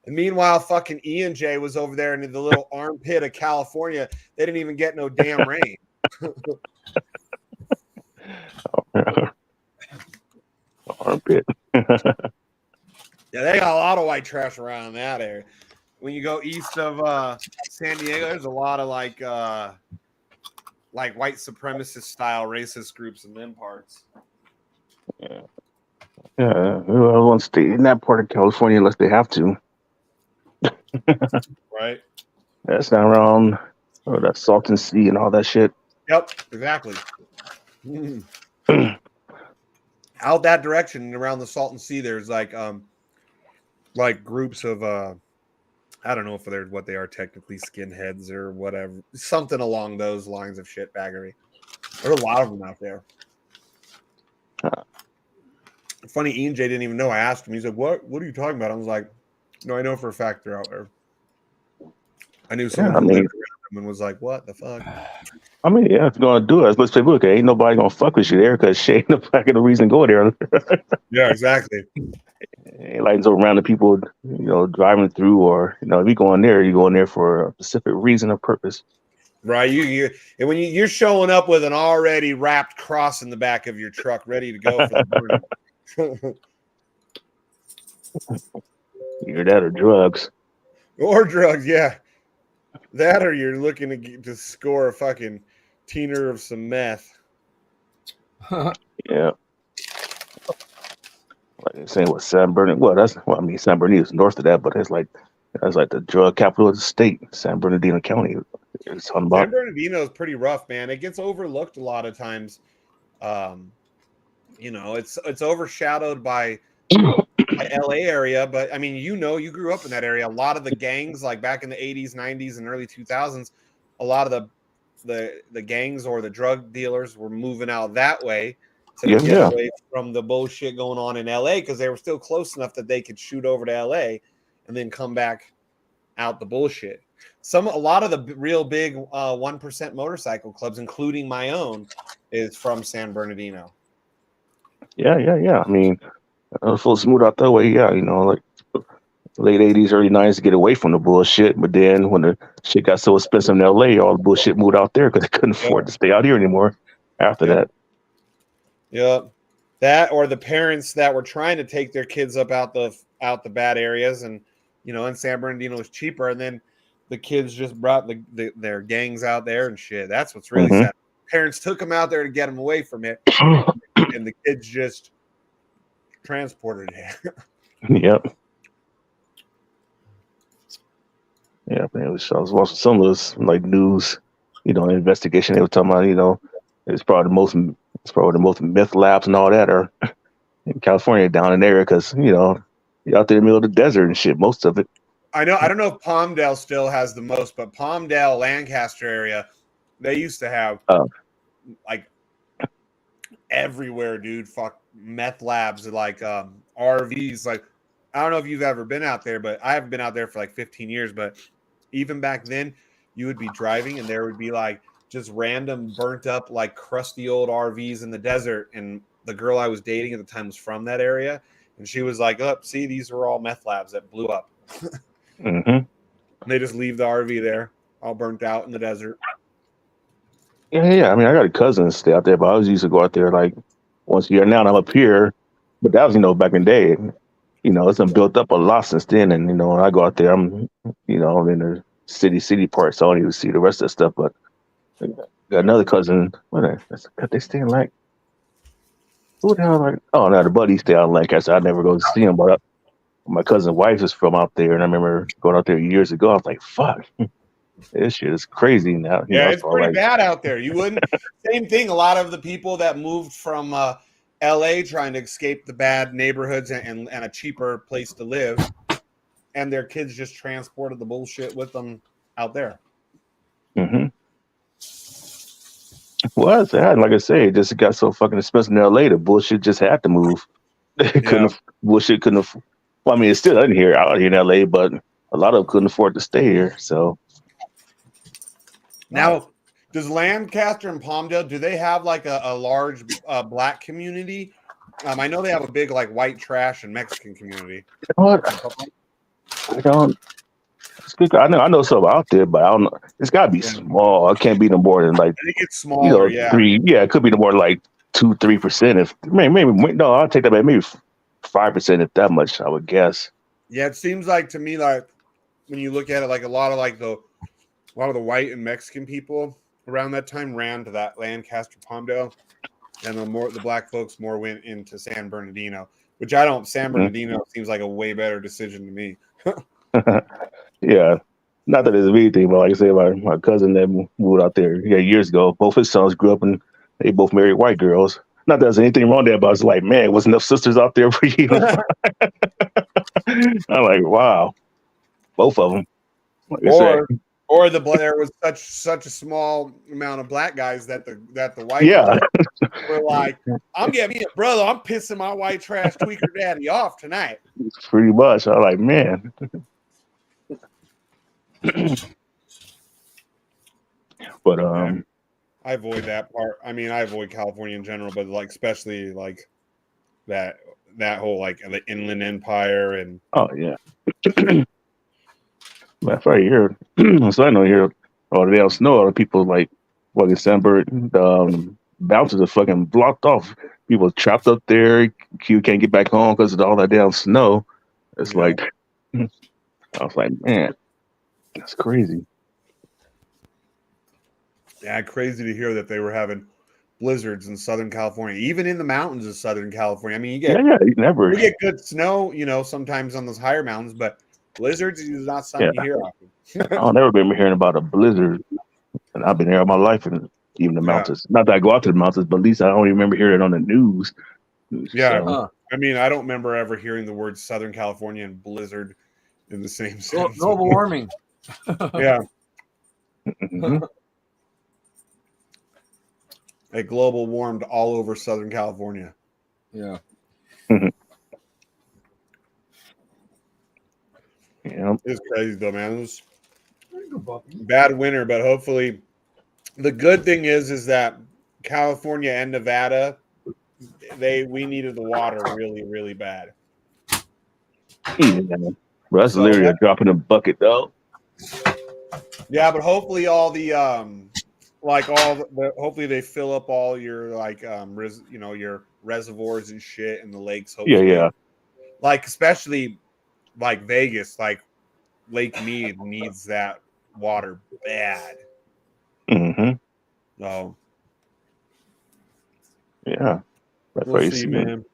Speaker 4: And meanwhile, fucking E&J was over there in the little armpit of California. They didn't even get no damn rain.
Speaker 6: Armpit.
Speaker 4: Yeah, they got a lot of white trash around that area. When you go east of San Diego, there's a lot of like white supremacist style racist groups in them parts.
Speaker 6: Yeah. I won't stay in that part of California unless they have to.
Speaker 4: Right.
Speaker 6: That's not around that Salton Sea and all that shit.
Speaker 4: Yep, exactly. Out that direction and around the Salton Sea, there's like groups of I don't know if they're what they are technically, skinheads or whatever, something along those lines of shitbaggery. There's a lot of them out there. Funny, Ian J didn't even know. I asked him. He said, "What are you talking about?" I was like, "No, I know for a fact they're out there." I knew someone who lived around them and was like, "What the fuck?"
Speaker 6: I mean, yeah, if you're gonna do it, let's say, look, ain't nobody gonna fuck with you there because she ain't no reason to go there.
Speaker 4: Yeah, exactly.
Speaker 6: Ain't like so random people, driving through, or if you go in there, you go in there for a specific reason or purpose.
Speaker 4: Right. And when you're showing up with an already wrapped cross in the back of your truck, ready to go for the morning.
Speaker 6: Either that or drugs.
Speaker 4: Or drugs, yeah. That or you're looking to score a fucking teener of some meth.
Speaker 6: Yeah. Like they're saying what San Bernardino? San Bernardino is north of that, but that's like the drug capital of the state, San Bernardino County.
Speaker 4: San Bernardino is pretty rough, man. It gets overlooked a lot of times. It's overshadowed by LA area, but I mean, you grew up in that area. A lot of the gangs, like back in the 80s, 90s, and early 2000s, a lot of the gangs or the drug dealers were moving out that way to get away from the bullshit going on in LA because they were still close enough that they could shoot over to LA and then come back out the bullshit. A lot of the real big 1% motorcycle clubs, including my own, is from San Bernardino.
Speaker 6: Yeah. I mean, full smooth out that way. Yeah, like late 80s, early 90s to get away from the bullshit. But then when the shit got so expensive in LA, all the bullshit moved out there because they couldn't afford to stay out here anymore after that.
Speaker 4: Yep. That or the parents that were trying to take their kids up out the bad areas, and in San Bernardino was cheaper, and then the kids just brought their gangs out there and shit. That's what's really sad. Parents took them out there to get them away from it, and the kids just transported it.
Speaker 6: Yep. Yeah, man. I was watching some of those like news, investigation. They were talking about, it's probably the most meth labs and all that are in California down in there because you're out there in the middle of the desert and shit. Most of it.
Speaker 4: I don't know if Palmdale still has the most, but Palmdale, Lancaster area, they used to have like everywhere, dude. Fuck meth labs, like RVs. Like, I don't know if you've ever been out there, but I haven't been out there for like 15 years. But even back then, you would be driving and there would be like just random burnt up, like crusty old RVs in the desert. And the girl I was dating at the time was from that area. And she was like, "Oh, see, these are all meth labs that blew up."
Speaker 6: Mm-hmm.
Speaker 4: They just leave the RV there, all burnt out in the desert.
Speaker 6: Yeah. I mean, I got a cousin that stay out there, but I always used to go out there like once a year. Now I'm up here, but that was back in the day. It's been built up a lot since then, and when I go out there, I'm I'm in the city part, so I don't even see the rest of the stuff. But I got another cousin. They stay in like who the hell? Like, oh no, the buddy stay out in Lancaster. I never go to see him, but my cousin's wife is from out there, and I remember going out there years ago. I was like, fuck. This shit is crazy now.
Speaker 4: Yeah, it's pretty bad out there. You wouldn't. Same thing. A lot of the people that moved from LA trying to escape the bad neighborhoods and a cheaper place to live, and their kids just transported the bullshit with them out there.
Speaker 6: Mm-hmm. Well, it's sad. Like I say, it just got so fucking expensive in LA. The bullshit just had to move. Bullshit couldn't. Well, I mean, it's still out here in LA, but a lot of them couldn't afford to stay here. So.
Speaker 4: Now, does Lancaster and Palmdale, do they have like a large black community? I know they have a big like white trash and Mexican community.
Speaker 6: What? I don't. I know something out there, but I don't know. It's got to be small. It can't be no more than like.
Speaker 4: I think it's smaller.
Speaker 6: 3. Yeah, it could be no more than like 2-3%. If maybe no, I'll take that back. Maybe 5% if that much. I would guess.
Speaker 4: Yeah, it seems like to me like when you look at it, like a lot of the white and Mexican people around that time ran to that Lancaster Palmdale, and the black folks more went into San Bernardino, which I don't. San Bernardino seems like a way better decision to me.
Speaker 6: Yeah, not that it's anything, but like I say, my cousin that moved out there years ago, both his sons grew up and they both married white girls. Not that there's anything wrong there, but I was like, man, wasn't enough sisters out there for you? I'm like, wow, both of them. Like
Speaker 4: there was such a small amount of black guys that the white were like, I'm getting me a brother. I'm pissing my white trash tweaker daddy off tonight.
Speaker 6: Pretty much. I'm like, man. But
Speaker 4: I avoid that part. I mean, I avoid California in general, but like especially like that whole like the Inland Empire and
Speaker 6: yeah. That's right here. So I know here all the damn snow, all the people like fucking Sunbird, bounces are fucking blocked off. People trapped up there. You can't get back home because of all that damn snow. It's like I was like, man, that's crazy.
Speaker 4: Yeah, crazy to hear that they were having blizzards in Southern California, even in the mountains of Southern California. I mean, you get good snow, sometimes on those higher mountains, but blizzards is not something you hear often.
Speaker 6: I'll never remember hearing about a blizzard, and I've been here all my life, and even the mountains. Not that I go out to the mountains, but at least I don't remember hearing it on the news.
Speaker 4: Yeah, so. I mean, I don't remember ever hearing the words Southern California and blizzard in the same sentence.
Speaker 1: Global warming.
Speaker 4: Yeah. Mm-hmm. A global warmed all over Southern California.
Speaker 1: Yeah.
Speaker 6: Yeah.
Speaker 4: It's crazy though, man. Bad winter, but hopefully the good thing is that California and Nevada, we needed the water really, really bad.
Speaker 6: Yeah, bro, that's
Speaker 4: So
Speaker 6: literally a drop in the bucket, though.
Speaker 4: yeah, but hopefully all the hopefully they fill up all your your reservoirs and shit and the lakes. Hopefully,
Speaker 6: Yeah.
Speaker 4: like especially like Vegas, like Lake Mead needs that water bad.
Speaker 6: Mm-hmm.
Speaker 4: So
Speaker 6: Yeah. That's
Speaker 4: we'll
Speaker 6: what you
Speaker 4: see,
Speaker 6: see.
Speaker 4: man.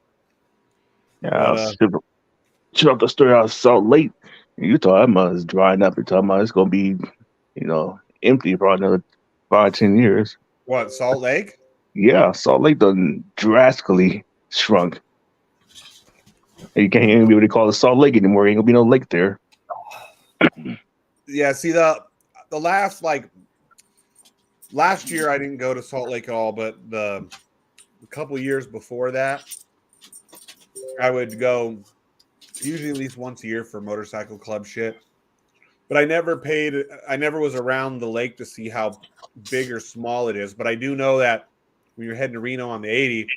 Speaker 6: Yeah,
Speaker 4: But
Speaker 6: I was shut up the story out of Salt Lake. Utah, that mud is drying up. You're talking about it's gonna be, empty for another 5, 10 years.
Speaker 4: what, Salt Lake?
Speaker 6: Yeah, Salt Lake done drastically shrunk. And you can't even be able to call it Salt Lake anymore. Ain't gonna be no lake there.
Speaker 4: Yeah, see the last year I didn't go to Salt Lake at all, but a couple years before that, I would go usually at least once a year for motorcycle club shit. But I never was around the lake to see how big or small it is. But I do know that when you're heading to Reno on the 80,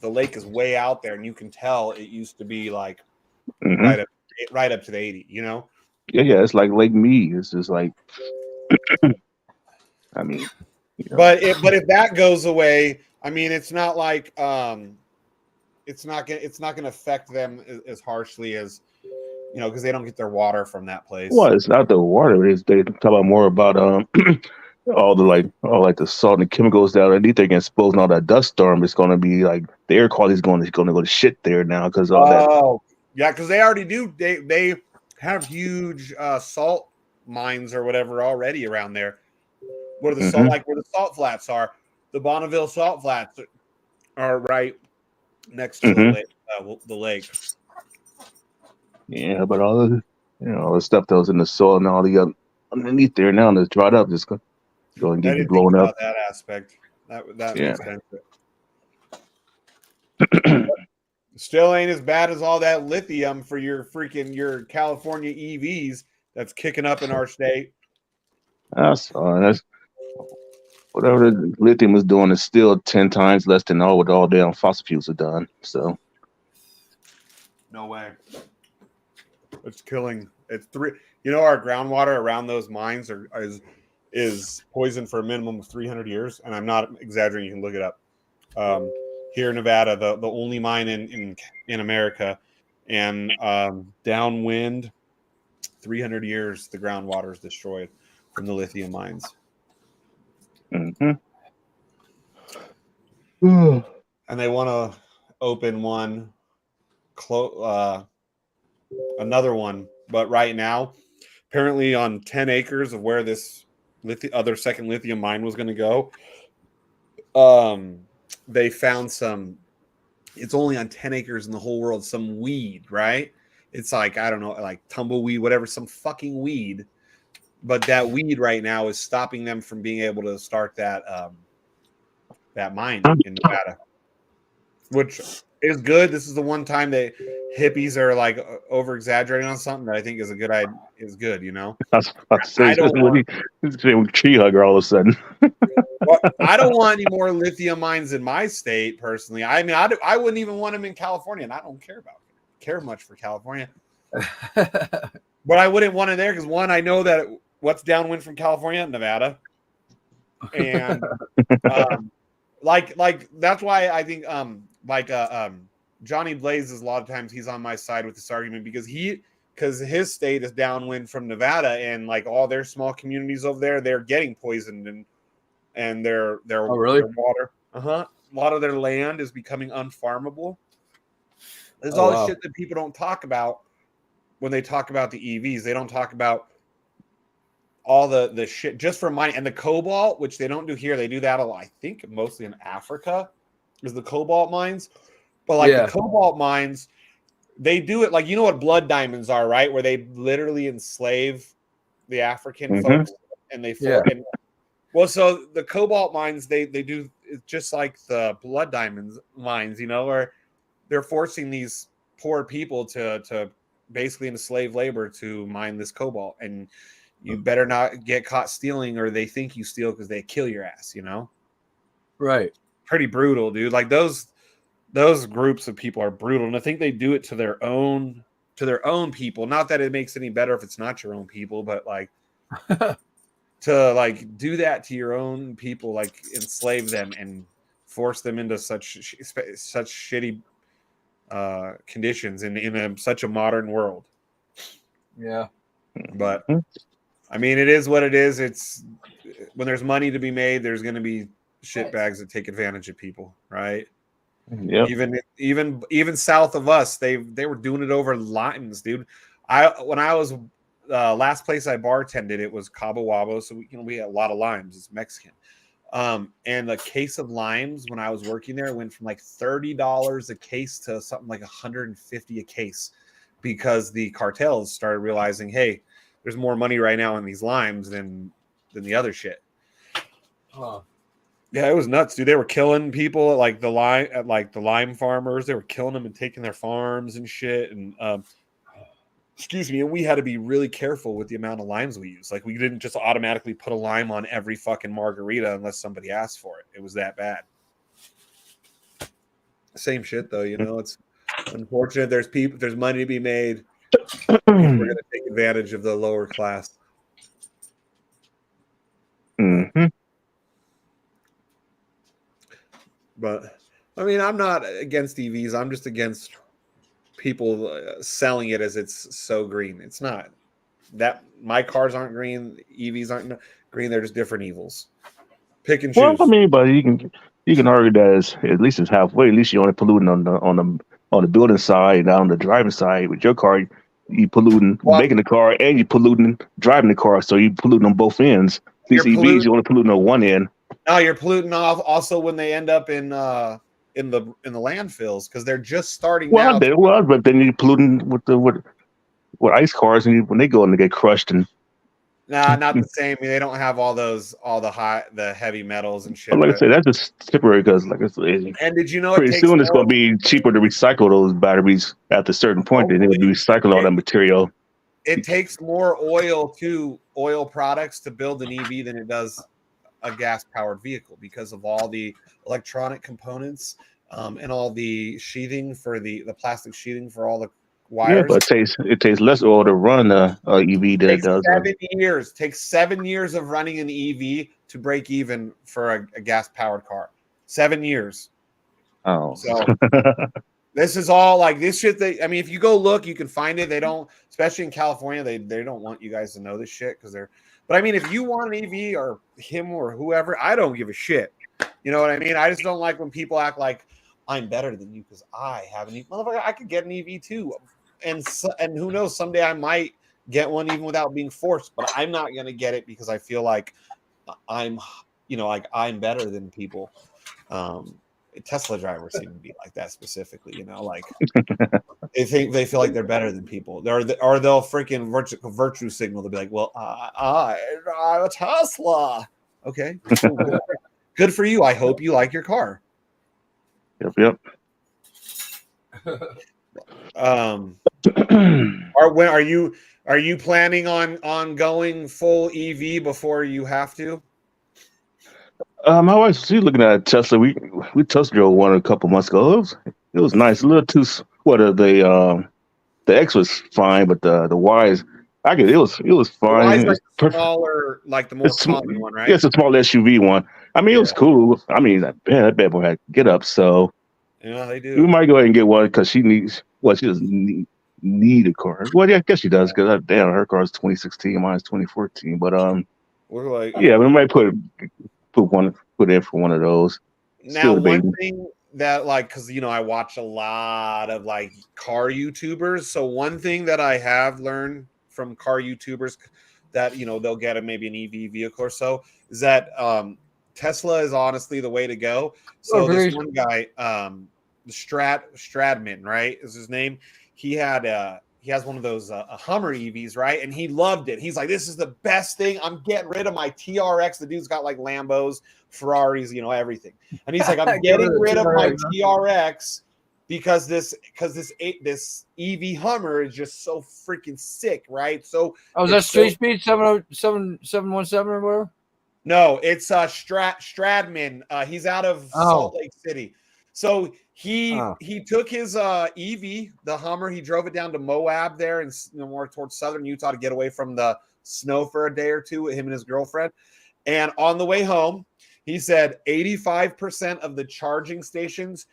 Speaker 4: the lake is way out there, and you can tell it used to be like
Speaker 6: Mm-hmm.
Speaker 4: right up to the 80, you know?
Speaker 6: Yeah, it's like Lake Mead. It's just like, I mean,
Speaker 4: But if that goes away, I mean, it's not like it's not gonna affect them as harshly as because they don't get their water from that place.
Speaker 6: well, it's not the water. They talk about more about all the salt and chemicals down underneath there getting exposed and all that dust storm. It's going to be like the air quality is going to go to shit there now because all that.
Speaker 4: Oh, yeah, because they already do. They have huge salt mines or whatever already around there. Where the salt, like where the salt flats are, the Bonneville salt flats are right next to the lake.
Speaker 6: Yeah, but all the stuff that was in the soil and all the underneath there now that's dried up just going to
Speaker 4: I
Speaker 6: get
Speaker 4: didn't think
Speaker 6: blown
Speaker 4: about
Speaker 6: up.
Speaker 4: that aspect. That
Speaker 6: Yeah.
Speaker 4: makes sense. Still ain't as bad as all that lithium for your California EVs that's kicking up in our state.
Speaker 6: That's fine. That's whatever the lithium is doing is still 10 times less than what all damn fossil fuels have done. So
Speaker 4: No way. It's killing. It's three. Our groundwater around those mines is poisoned for a minimum of 300 years, and I'm not exaggerating. You can look it up. Here in Nevada, the only mine in America, and downwind, 300 years, the groundwater is destroyed from the lithium mines.
Speaker 6: mm-hmm.
Speaker 4: And they want to open one, another one, but right now, apparently on 10 acres of where this other second lithium mine was going to go, they found it's only on 10 acres in the whole world, some weed, right? It's like, I don't know, like tumbleweed, whatever, some fucking weed. But that weed right now is stopping them from being able to start that mine in Nevada, which is good. This is the one time that hippies are like over exaggerating on something that I think is a good idea. Is good,
Speaker 6: That's about to say,
Speaker 4: I don't want
Speaker 6: tree hugger all of a sudden.
Speaker 4: well, I don't want any more lithium mines in my state personally. I mean, I wouldn't even want them in California, and I don't care much for California. But I wouldn't want it there because one, I know that what's downwind from California, Nevada, and like that's why I think Johnny Blaze is a lot of times he's on my side with this argument because his state is downwind from Nevada, and like all their small communities over there, they're getting poisoned and their
Speaker 1: really?
Speaker 4: their water. A lot of their land is becoming unfarmable. There's all this shit that people don't talk about when they talk about the EVs. They don't talk about all the shit just for mining and the cobalt, which they don't do here. They do that a lot, I think, mostly in Africa, is the cobalt mines. But like the cobalt mines, they do it like what blood diamonds are, right? Where they literally enslave the African folks and they well, so the cobalt mines, they do just like the blood diamonds mines, where they're forcing these poor people to basically into slave labor to mine this cobalt. And you better not get caught stealing, or they think you steal because they kill your ass. You know,
Speaker 1: Right.
Speaker 4: pretty brutal, dude. Like those groups of people are brutal, and I think they do it to their own people. Not that it makes any better if it's not your own people, but like to like do that to your own people, like enslave them and force them into such shitty conditions in such a modern world.
Speaker 1: Yeah.
Speaker 4: But I mean, it is what it is. It's when there's money to be made, there's going to be shitbags that take advantage of people, right?
Speaker 6: Yeah.
Speaker 4: Even south of us, they were doing it over limes, dude. When I was last place I bartended, it was Cabo Wabo, so we had a lot of limes. It's Mexican. And a case of limes when I was working there went from like $30 a case to something like $150 a case, because the cartels started realizing, hey, there's more money right now in these limes than the other shit.
Speaker 1: Huh.
Speaker 4: Yeah, it was nuts, dude. They were killing people at the lime farmers. They were killing them and taking their farms and shit. And excuse me, and we had to be really careful with the amount of limes we used. Like, we didn't just automatically put a lime on every fucking margarita unless somebody asked for it. It was that bad. Same shit though, you know. It's unfortunate. There's money to be made. People are gonna take advantage of the lower class.
Speaker 6: Mm-hmm.
Speaker 4: But I mean, I'm not against EVs. I'm just against people selling it as it's so green. It's not. That my cars aren't green. EVs aren't green. They're just different evils. Pick and
Speaker 6: Well,
Speaker 4: choose.
Speaker 6: I mean, but you can argue that at least it's halfway. At least you're only polluting on the building side, not on the driving side. With your car, you polluting making the car, and you polluting driving the car. So you polluting on both ends. These EVs, you only polluting on one end.
Speaker 4: No, you're polluting off also when they end up in the landfills, because they're just starting now.
Speaker 6: But then you're polluting with ice cars, and when they go and they get crushed and.
Speaker 4: Nah, not the same. I mean, they don't have all the heavy metals and shit.
Speaker 6: Like I said, that's just temporary because, like I said,
Speaker 4: and did you know
Speaker 6: pretty soon it's going to be cheaper to recycle those batteries at a certain point. They need to recycle all that material.
Speaker 4: It takes more oil products to build an EV than it does a gas-powered vehicle, because of all the electronic components and all the sheathing for the plastic sheathing for all the wires.
Speaker 6: Yeah, but it takes less oil to run a EV than it does.
Speaker 4: 7 years. Takes 7 years of running an EV to break even for a gas-powered car. 7 years.
Speaker 6: Oh,
Speaker 4: so this is all like this shit. If you go look, you can find it. They don't, especially in California, they don't want you guys to know this shit because they're. But I mean, if you want an EV or him or whoever, I don't give a shit. You know what I mean? I just don't like when people act like I'm better than you because I have an EV. Motherfucker, I could get an EV too. And who knows, someday I might get one even without being forced, but I'm not going to get it because I feel like I'm better than people. Tesla drivers seem to be like that specifically, like they feel like they're better than people. Or they'll freaking virtue signal. They'll be like, well, I'm a Tesla. Okay. Good for you. I hope you like your car.
Speaker 6: Yep.
Speaker 4: Are you planning on going full EV before you have to?
Speaker 6: My wife, she's looking at a Tesla. We test drove one a couple months ago. It was nice. A little too. The X was fine, but the Y is. It was fine.
Speaker 4: The Y is like the smaller, like the more common one, right?
Speaker 6: Yeah, it's a small SUV one. I mean, it was cool. I mean, that bad boy had get up. So
Speaker 4: yeah, they do.
Speaker 6: We might go ahead and get one because she needs. Well, she doesn't need a car. Well, yeah, I guess she does because damn, her car is 2016, mine is 2014. But
Speaker 4: we're like,
Speaker 6: yeah, we might put in for one of those.
Speaker 4: Now, one thing that because I watch a lot of car YouTubers. So one thing that I have learned from car YouTubers that they'll get maybe an EV vehicle or so is that Tesla is honestly the way to go. So this one guy, Stradman, right, is his name. He has one of those Hummer EVs, right? And he loved it. He's like, this is the best thing. I'm getting rid of my TRX. The dude's got Lambos, Ferraris, everything. And he's like, I'm getting rid of my TRX because this EV Hummer is just so freaking sick, right? So
Speaker 1: Oh, is that
Speaker 4: it's
Speaker 1: Street Speed 70717 or whatever?
Speaker 4: no, it's Stradman. He's out of Salt
Speaker 1: Oh.
Speaker 4: Lake City. So
Speaker 1: Oh.
Speaker 4: he took his EV, the Hummer, he drove it down to Moab there and more towards southern Utah to get away from the snow for a day or two with him and his girlfriend. And on the way home, he said 85% of the charging stations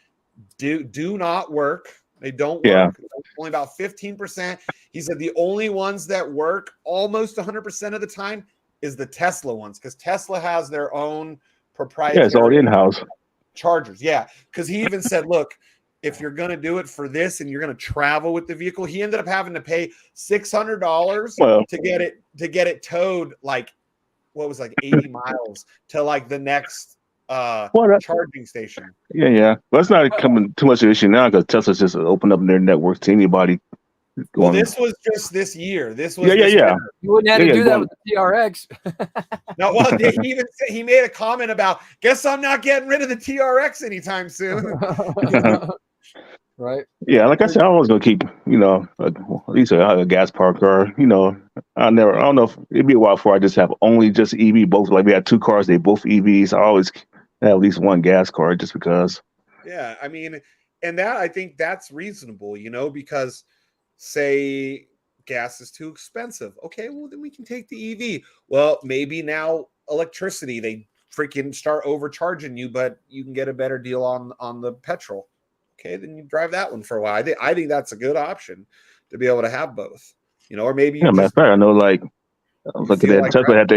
Speaker 4: do not work. They don't work. Only about 15%. He said the only ones that work almost 100% of the time is the Tesla ones, because Tesla has their own proprietary
Speaker 6: it's all in-house
Speaker 4: chargers. Yeah, because he even said, look, if you're going to do it for this and you're going to travel with the vehicle, he ended up having to pay $600 to get it towed like what was like 80 miles to like the next charging station.
Speaker 6: Yeah. Well, it's not coming too much of an issue now because Tesla's just opened up their networks to anybody.
Speaker 4: Well, this was just this year. This was
Speaker 6: yeah.
Speaker 1: You wouldn't have to do that with the TRX.
Speaker 4: No, well, he even said, he made a comment about, guess I'm not getting rid of the TRX anytime soon.
Speaker 1: Right.
Speaker 6: Yeah, like I said, I was gonna keep, at least a gas powered car. I don't know if it'd be a while before I just have only just EV. Both, like we had two cars, they both EVs. I always have at least one gas car just because.
Speaker 4: Yeah, I mean, and that I think that's reasonable, because say gas is too expensive. Okay, well then we can take the EV. Well, maybe now electricity, they freaking start overcharging you, but you can get a better deal on the petrol. Okay, then you drive that one for a while. I think that's a good option to be able to have both. Or maybe you
Speaker 6: matter of fact, I know like I was looking at Tesla had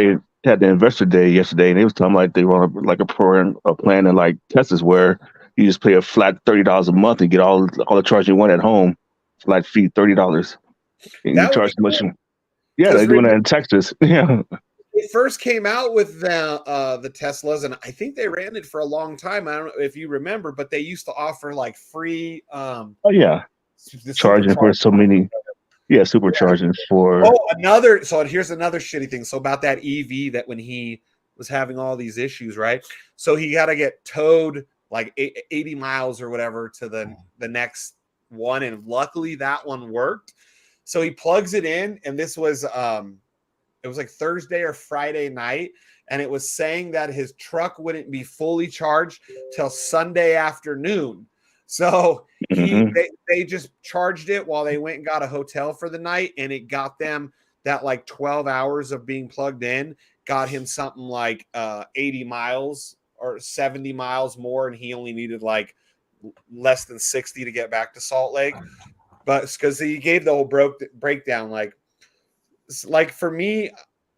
Speaker 6: the investor day yesterday, and they was talking like they run like a plan in like Texas where you just pay a flat $30 a month and get all the charge you want at home, flat fee $30, and you charge much. Yeah, they're doing that in Texas. Yeah.
Speaker 4: It first came out with the Teslas, and I think they ran it for a long time. I don't know if you remember, but they used to offer like free.
Speaker 6: Charging for so many. Yeah, supercharging for.
Speaker 4: So here's another shitty thing. So about that EV, that when he was having all these issues, right? So he got to get towed like 80 miles or whatever to the next one, and luckily that one worked. So he plugs it in, and this was it was like Thursday or Friday night, and it was saying that his truck wouldn't be fully charged till Sunday afternoon. So they just charged it while they went and got a hotel for the night, and it got them that like 12 hours of being plugged in, got him something like 80 miles or 70 miles more, and he only needed like less than 60 to get back to Salt Lake. But because he gave the whole breakdown, like for me,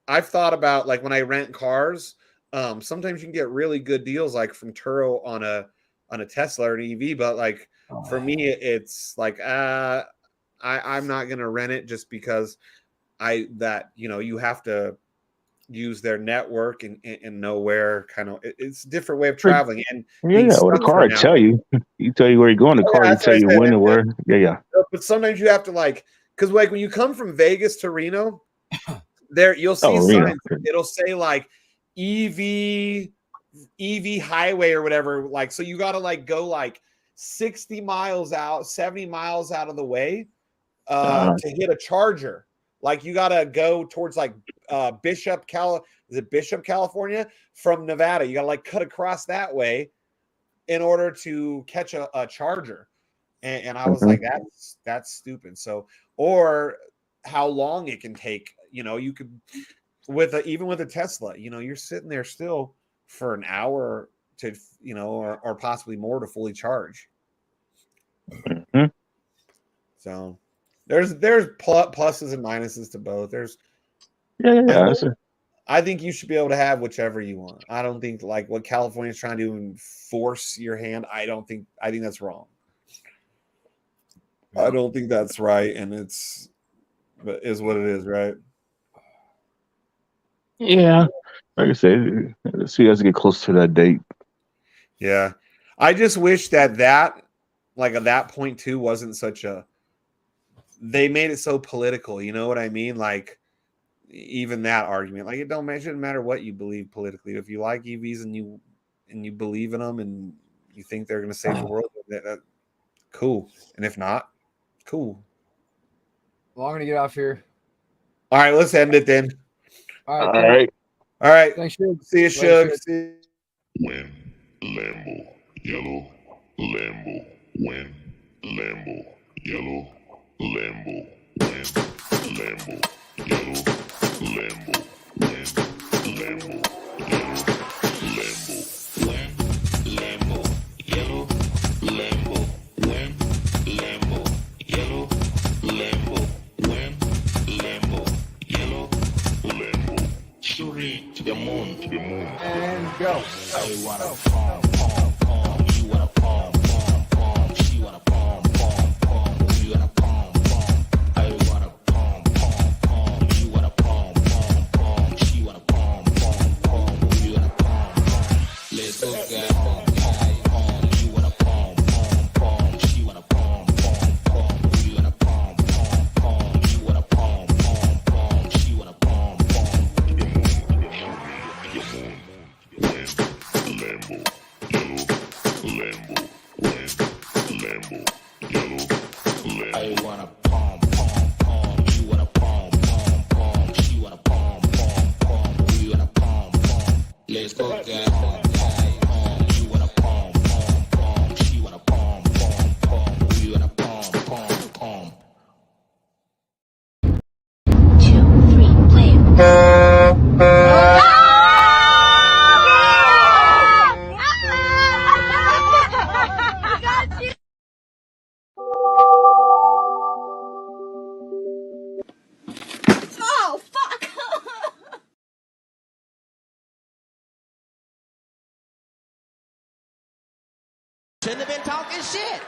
Speaker 4: I've thought about like when I rent cars, sometimes you can get really good deals like from Turo on a Tesla or an EV, but like for me, it's like I'm not gonna rent it just because you have to use their network and know where kind of it's a different way of traveling. And
Speaker 6: the car tell you where you're going. The car tell you when and where. Yeah.
Speaker 4: But sometimes you have to because like when you come from Vegas to Reno, there you'll see signs. It'll say like EV highway or whatever. Like, so you got to like go like 60 miles out, 70 miles out of the way to hit a charger. Like you got to go towards like Bishop, California from Nevada. You got to like cut across that way in order to catch a charger. And I was like, that's stupid. So, or how long it can take, you could even with a Tesla, you're sitting there still for an hour to, or possibly more to fully charge. So there's pluses and minuses to both. I think you should be able to have whichever you want. I don't think like what California is trying to do and force your hand. I think that's wrong. I don't think that's right, and it is what it is, right?
Speaker 6: Yeah, like I said, let's see as we get close to that date.
Speaker 4: Yeah, I just wish that like at that point too wasn't such a. They made it so political, you know what I mean? Like even that argument, like it shouldn't matter what you believe politically. If you like EVs and you believe in them and you think they're going to save the world, Cool. And if not, cool.
Speaker 1: Well, I'm gonna get off here.
Speaker 4: All right, let's end it then.
Speaker 1: All right.
Speaker 6: All
Speaker 1: Kurt.
Speaker 6: right.
Speaker 4: All right.
Speaker 1: Thanks, Shug.
Speaker 4: See you,
Speaker 1: Later,
Speaker 4: Shug. See
Speaker 7: Win, Lambo, yellow, Lambo, win, Lambo, yellow, Lambo, win, Lambo, yellow, Lambo, win, Lambo, yellow, Lambo, win, Lambo, yellow, Lambo, win, Lambo, yellow, Lambo, win, Lambo, yellow, Lambo. Shooting to the moon, to the moon.
Speaker 1: And go.
Speaker 7: I wanna pom pom pom. You wanna pom pom pom. She wanna pom pom pom. We wanna pom pom. I wanna pom pom pom. You wanna pom pom pom. She wanna pom pom pom. We wanna pom pom. Let's go get pom pom pom. You wanna pom pom pom. She wanna pom pom pom. We wanna pom pom pom. You wanna pom pom pom. She wanna pom pom. Lambo, yellow, Lambo, win, Lambo, yellow, Lambo. I wanna pom pom pom. You wanna pom pom pom. She wanna pom pom pom. We wanna pom pom. Let's go get pom pom pom. You wanna pom pom pom. She wanna pom pom pom. We wanna pom pom pom.
Speaker 8: 2, 3, play. Oh, fuck!
Speaker 9: Shouldn't have been talking shit.